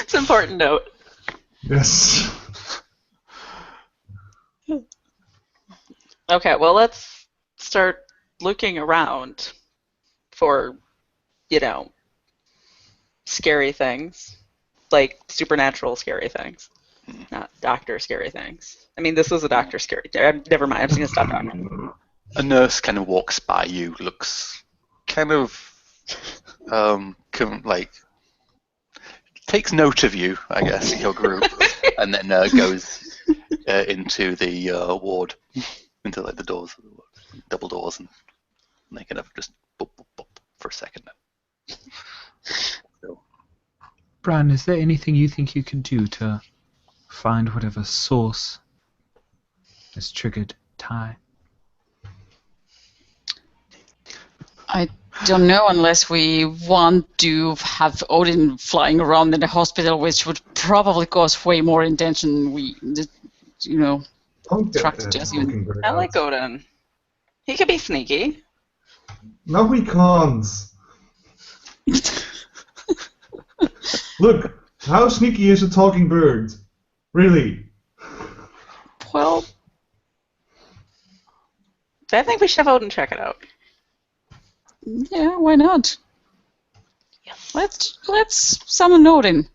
It's an important note. Yes. Okay, well, let's start looking around for, scary things. Like supernatural scary things. Not doctor scary things. I mean, this is a doctor scary. Never mind, I'm just going to stop talking. A nurse kind of walks by you, looks kind of takes note of you, I guess, your group, and then goes into the ward, into like the doors, double doors, and they kind of just boop, boop, boop for a second. So, Bran, is there anything you think you can do to find whatever source has triggered Ty? I don't know unless we want to have Odin flying around in the hospital, which would probably cause way more intention. Truck to just even. Talking bird I like out. Odin. He could be sneaky. No, we can't. Look, how sneaky is a talking bird? Really? Well, I think we should have Odin check it out. yeah, why not? Let's summon Odin.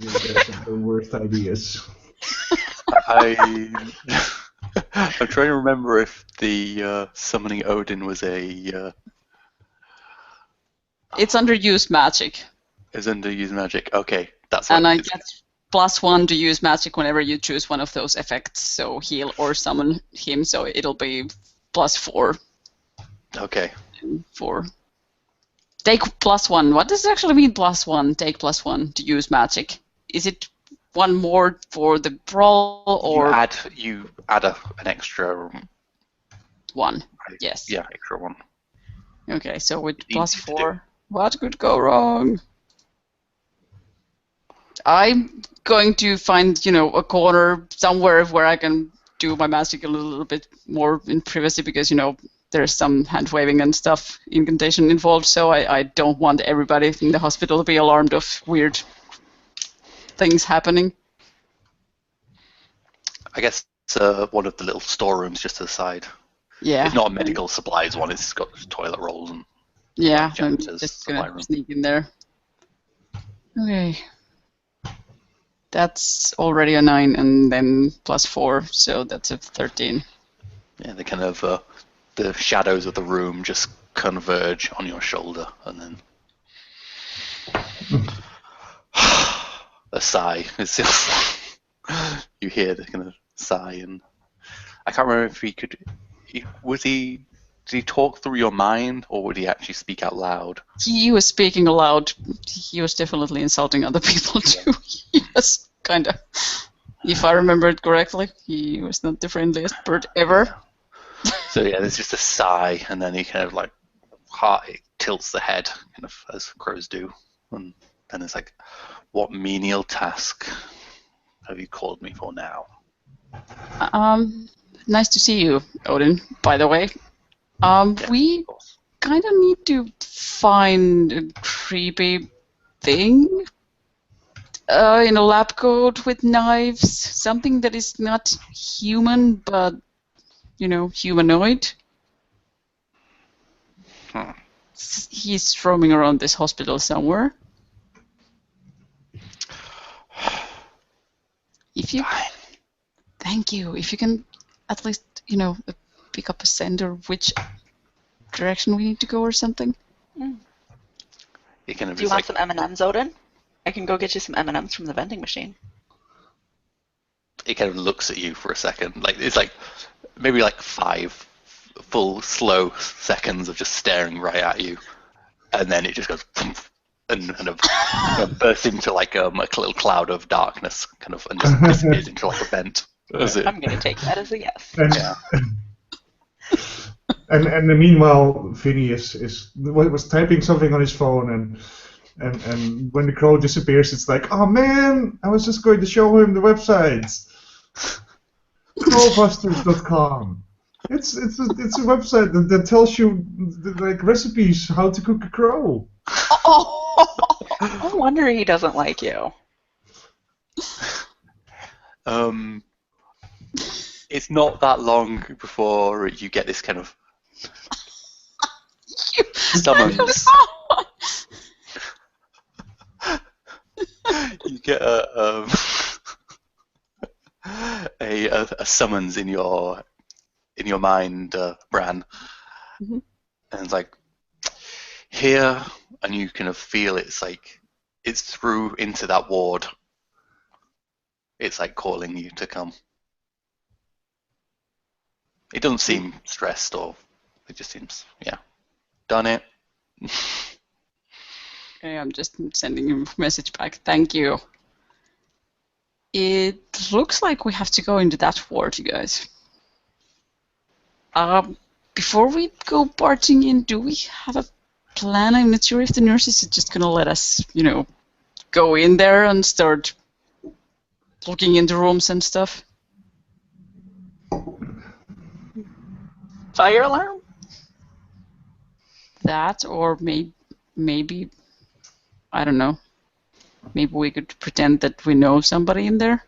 You guys have the worst ideas. I'm trying to remember if the summoning Odin was It's under use magic, is under use magic. Okay, that's and what I it's- get +1 to use magic whenever you choose one of those effects. So heal or summon him. So it'll be +4. Okay. 4. Take +1. What does it actually mean +1? Take +1 to use magic. Is it one more for the brawl or You add an extra 1? Yes. Yeah, extra 1. Okay, so with Easy to +4, what could go wrong? I'm going to find, a corner somewhere where I can do my magic a little bit more in privacy because, there's some hand waving and stuff, incantation involved, so I don't want everybody in the hospital to be alarmed of weird things happening. I guess one of the little storerooms just to the side. Yeah. It's not a medical supplies one, it's got toilet rolls and Yeah, I'm janitor's just supply gonna room. sneak in there. Okay. That's already a 9 and then +4, so that's a 13. Yeah, the kind of the shadows of the room just converge on your shoulder, and then a sigh. It's just, you hear the kind of sigh, and I can't remember if he Was he? Did he talk through your mind, or would he actually speak out loud? He was speaking aloud. He was definitely insulting other people too. Yes, kind of. If I remember it correctly, he was not the friendliest bird ever. So yeah, there's just a sigh, and then he kind of like he tilts the head, kind of as crows do, and then it's like, "What menial task have you called me for now?" Nice to see you, Odin, by the way. We Of course. kind of need to find a creepy thing in a lab coat with knives. Something that is not human, but, humanoid. He's roaming around this hospital somewhere. If you... Thank you. If you can at least, pick up a scent or which direction we need to go or something. He kind of Do you is want like, some M&Ms, Odin? I can go get you some M&Ms from the vending machine. he kind of looks at you for a second. Like it's like maybe like 5 full slow seconds of just staring right at you, and then it just goes and kind of bursts into like a little cloud of darkness, kind of, and just disappears into like a vent. That's it. I'm going to take that as a yes. And, Yeah. and meanwhile, Vinny was typing something on his phone, and when the crow disappears, it's like, oh man, I was just going to show him the website, crowbusters.com. It's a website that tells you like recipes how to cook a crow. No wonder he doesn't like you. It's not that long before you get this kind of summons. You get a summons in your mind, Bran, Mhm. and it's like here, and you kind of feel it's like it's through into that ward. It's like calling you to come. It doesn't seem stressed, or it just seems, yeah, done it. Okay, I'm just sending him a message back. Thank you. It looks like we have to go into that ward, you guys. Before we go barging in, do we have a plan? I'm not sure if the nurses are just gonna let us, go in there and start looking into rooms and stuff. Fire alarm? That, or maybe, I don't know. Maybe we could pretend that we know somebody in there.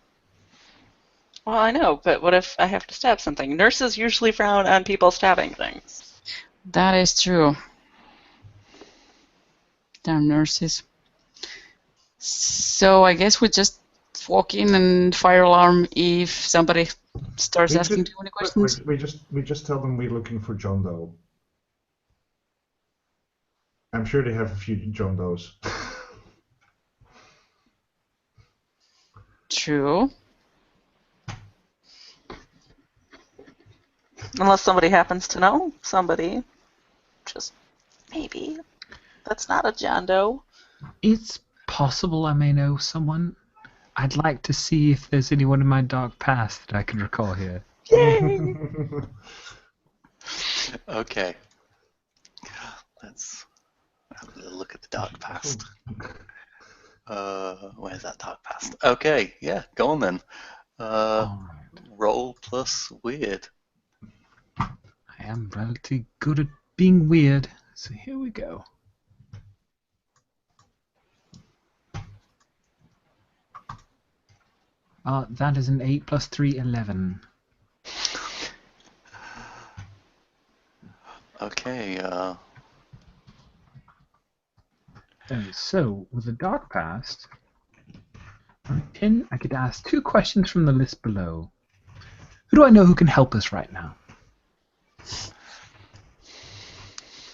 Well, I know, but what if I have to stab something? Nurses usually frown on people stabbing things. That is true. Damn nurses. So I guess we just walk in and fire alarm if somebody starts asking too many questions. We just tell them we're looking for John Doe. I'm sure they have a few John Does. True. Unless somebody happens to know somebody. Just maybe. That's not a John Doe. It's possible I may know someone. I'd like to see if there's anyone in my dark past that I can recall here. Okay. Let's have a little look at the dark past. Where's that dark past? Okay, yeah, go on then. Alright. Roll plus weird. I am relatively good at being weird, so here we go. That is an 8 plus 3, 11. Okay, So, with the dark past, I could ask 2 questions from the list below. Who do I know who can help us right now?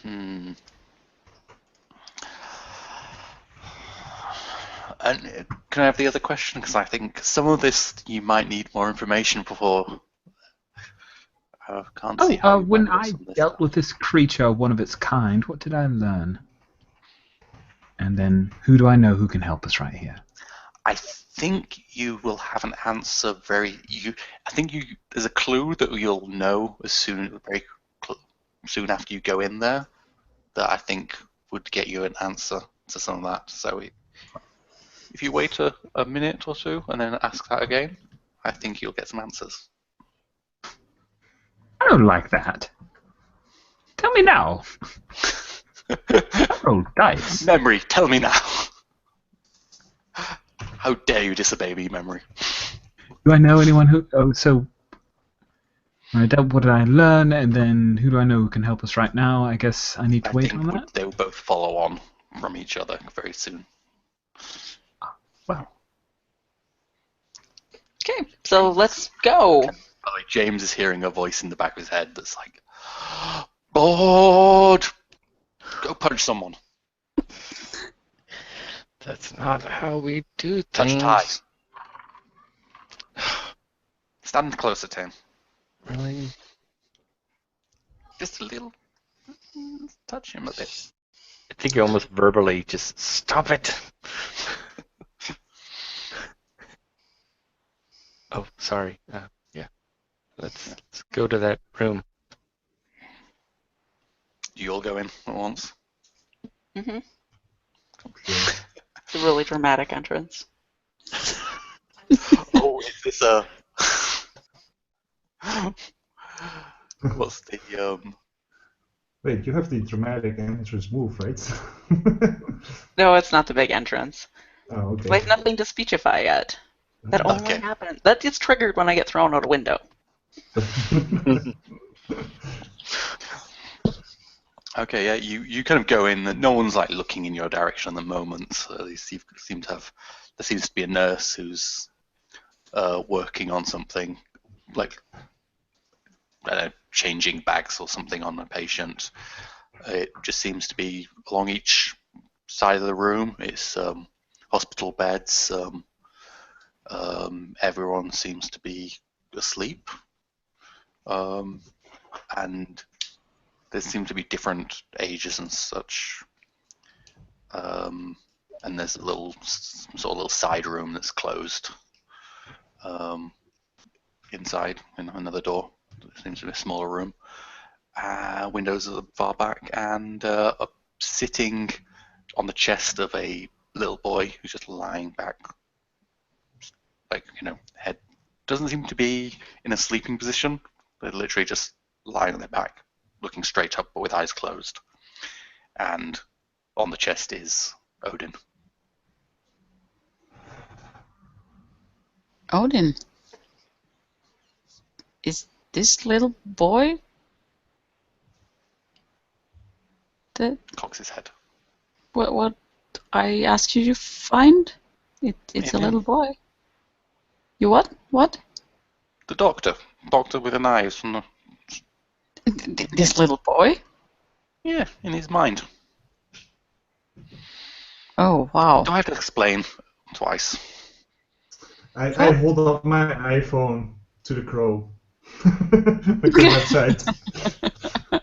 And can I have the other question? Because I think some of this you might need more information before. I can't see how you when might I know some of this dealt stuff. with this creature, one of its kind, what did I learn? And then, who do I know who can help us right here? I think you will have an answer I think there's a clue that you'll know very soon after you go in there that I think would get you an answer to some of that. So if you wait a minute or two and then ask that again, I think you'll get some answers. I don't like that. Tell me now. Roll dice. Memory, tell me now. How dare you disobey me, Memory? Do I know anyone who... Oh, so... What did I learn, and then who do I know who can help us right now? I guess I need to wait on that? They will both follow on from each other very soon. Well. Okay, so let's go. Like James is hearing a voice in the back of his head that's like, "Bored! Go punch someone." That's not how we do Touch things. tie. Stand closer to him. Really? Just a little. Touch him a bit. I think you almost verbally just stop it. Oh, sorry. Yeah. Let's go to that room. You all go in at once. Mm-hmm. It's a really dramatic entrance. Oh, is this a... What's the, Wait, you have the dramatic entrance move, right? No, it's not the big entrance. Oh, okay. I have nothing to speechify yet. That only Okay. happens. That gets triggered when I get thrown out a window. Okay, yeah, you kind of go in. No one's like looking in your direction at the moment. So there seems to be a nurse who's working on something, like changing bags or something on a patient. It just seems to be along each side of the room. It's hospital beds. Everyone seems to be asleep, and there seem to be different ages and such. And there's a little side room that's closed. Inside, in another door, it seems to be a smaller room. Windows at the far back, and sitting on the chest of a little boy who's just lying back, like, head doesn't seem to be in a sleeping position. They're literally just lying on their back, looking straight up but with eyes closed. And on the chest is Odin. Odin. Is this little boy the Cocks his head. what I asked you to find? It's a In him. little boy. You what? What? The doctor with an eye from the... This little boy? Yeah, in his mind. Oh, wow. Do I have to explain twice? I hold up my iPhone to the crow. Like the website.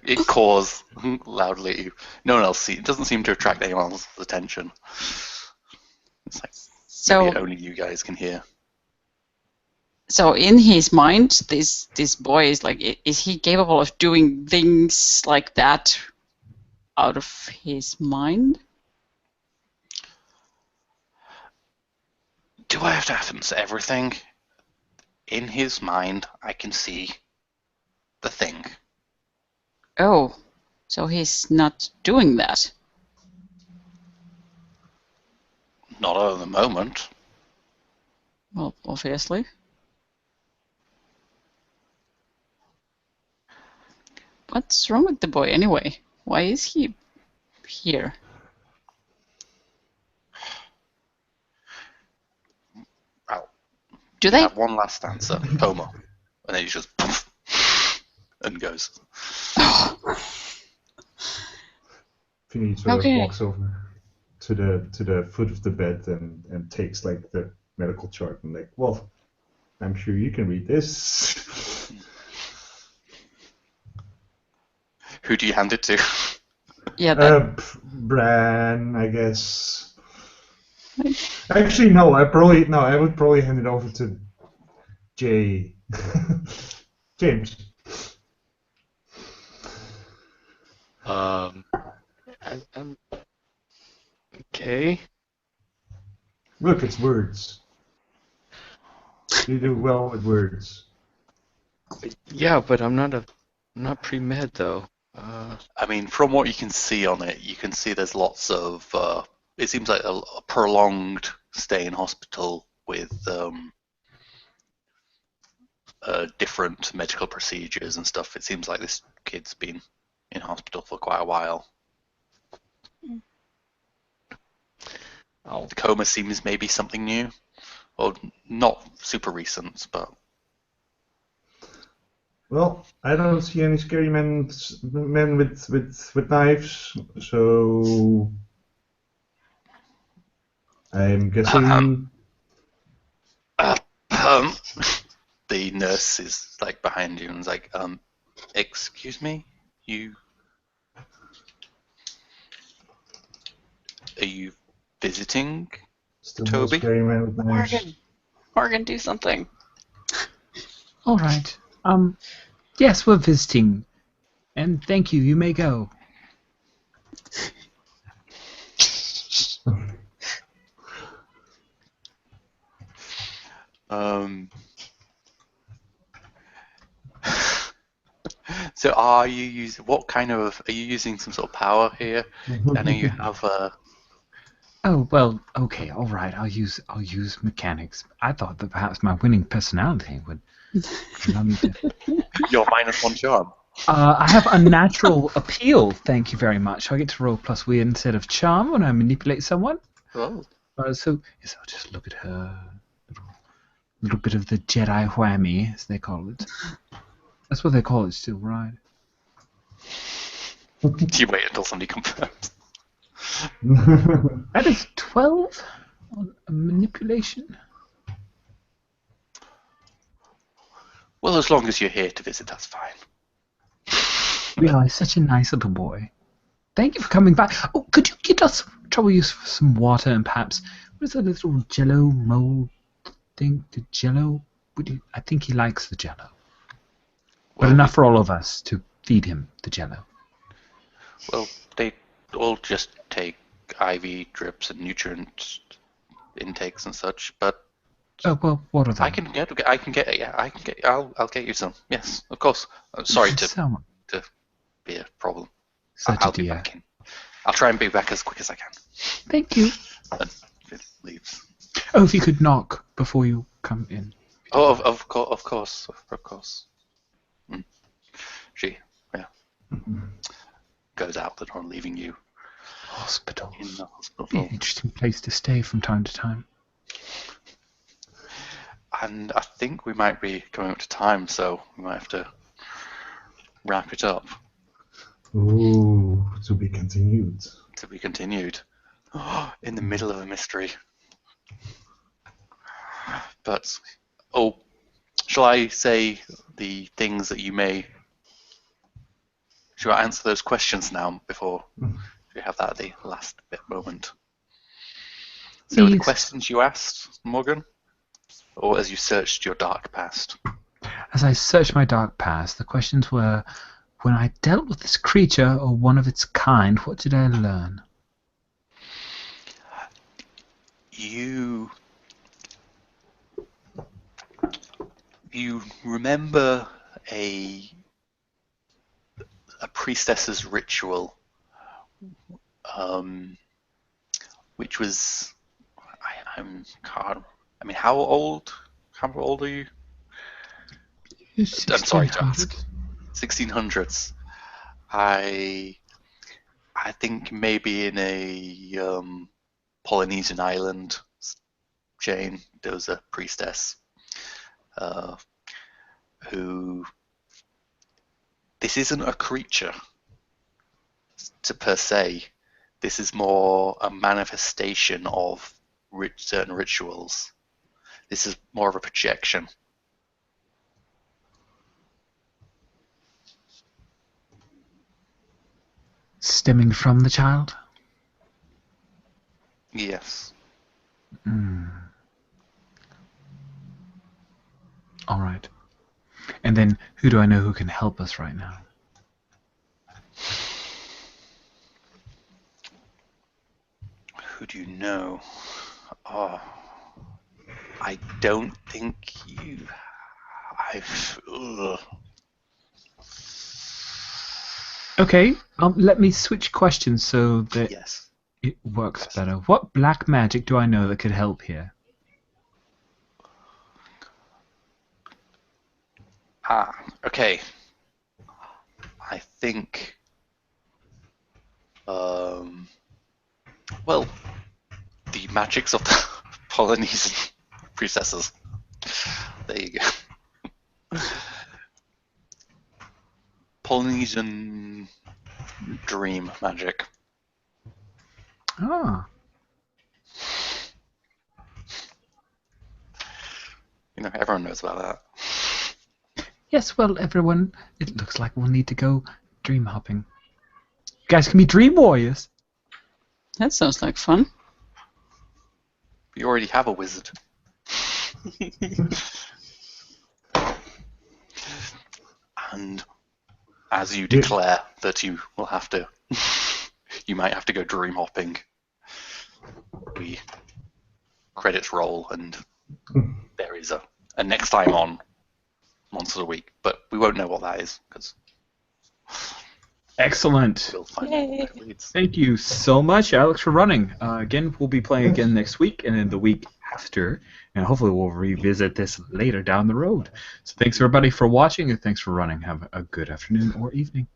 It caws loudly at you. No one else sees. It doesn't seem to attract anyone else's attention. It's like So, maybe only you guys can hear. so in his mind, this boy is like, is he capable of doing things like that out of his mind? Do I have to answer everything? In his mind, I can see the thing. Oh, so he's not doing that. Not at the moment. Well, obviously. What's wrong with the boy anyway? Why is he here? Well, Do I they? have one last answer. Homer. And then he just and goes. Vinny sort Okay. of walks over to the foot of the bed and takes like the medical chart and like, well, I'm sure you can read this. Who do you hand it to? Yeah, that, Bran, I guess. Actually, no. I would probably hand it over to Jay. James. I'm okay. Look, it's words. You do well with words. Yeah, but I'm not pre-med though. I mean, from what you can see on it, you can see there's lots of. It seems like a prolonged stay in hospital with different medical procedures and stuff. It seems like this kid's been in hospital for quite a while. The coma seems maybe something new, or not super recent, but. Well, I don't see any scary men with knives, so I'm guessing. The nurse is like behind you and is like, excuse me, are you visiting Still no Toby? scary men with knives. Morgan, do something. All right. Yes, we're visiting. And thank you. You may go. So are you using are you using some sort of power here? I know you have Oh well. Okay. All right. I'll use mechanics. I thought that perhaps my winning personality would allow me to. your -1 charm. I have unnatural appeal. Thank you very much. I get to roll plus weird instead of charm when I manipulate someone. Oh. So yes, I'll just look at her. Little bit of the Jedi whammy, as they call it. That's what they call it still, right? You wait until somebody confirms. That is 12 on a manipulation. Well, as long as you're here to visit, that's fine. Really, such a nice little boy. Thank you for coming back. Oh, could you get us trouble use for some water and perhaps what is that little Jello mold thing? The Jello? I think he likes the Jello. But Well, enough for all of us to feed him the Jello. Well, they all just take IV drips and nutrient intakes and such, but Oh well, what are they? I'll get you some. Yes, of course. Sorry to be a problem. I'll be back in. I'll try and be back as quick as I can. Thank you. And it leaves. Oh, if you could knock before you come in. Oh, of course. She, goes out the door, leaving you Hospital. in the hospital. Be an interesting place to stay from time to time. And I think we might be coming up to time, so we might have to wrap it up. Ooh, to be continued. To be continued. In the middle of a mystery. But, shall I say the things that you may... Shall I answer those questions now before we have that at the last moment? So the questions you asked, Morgan? Or as you searched your dark past? As I searched my dark past, the questions were, when I dealt with this creature or one of its kind, what did I learn? You remember a priestess's ritual, which was, how old are you? I'm sorry to ask. 1600s. I think maybe in a Polynesian island chain there was a priestess who... This isn't a creature per se. This is more a manifestation of certain rituals. This is more of a projection. stemming from the child? Yes. All right. And then, who do I know who can help us right now? Who do you know? Oh, I don't think you. Ugh. Okay, let me switch questions so that Yes. it works better. What black magic do I know that could help here? Okay. I think. Well, the magics of the Polynesian princesses. There you go. Polynesian dream magic. Ah, You know, everyone knows about that. yes, well, everyone, it looks like we'll need to go dream hopping. You guys can be dream warriors. That sounds like fun. We already have a wizard. And as you declare that you will have to, you might have to go dream hopping, we credits roll and there is a next time on once a week, but we won't know what that is because Excellent. we'll find Yay. out where it leads. Thank you so much, Alex, for running. Again, we'll be playing again next week and then the week after, and hopefully we'll revisit this later down the road. So thanks everybody for watching and thanks for running. Have a good afternoon or evening.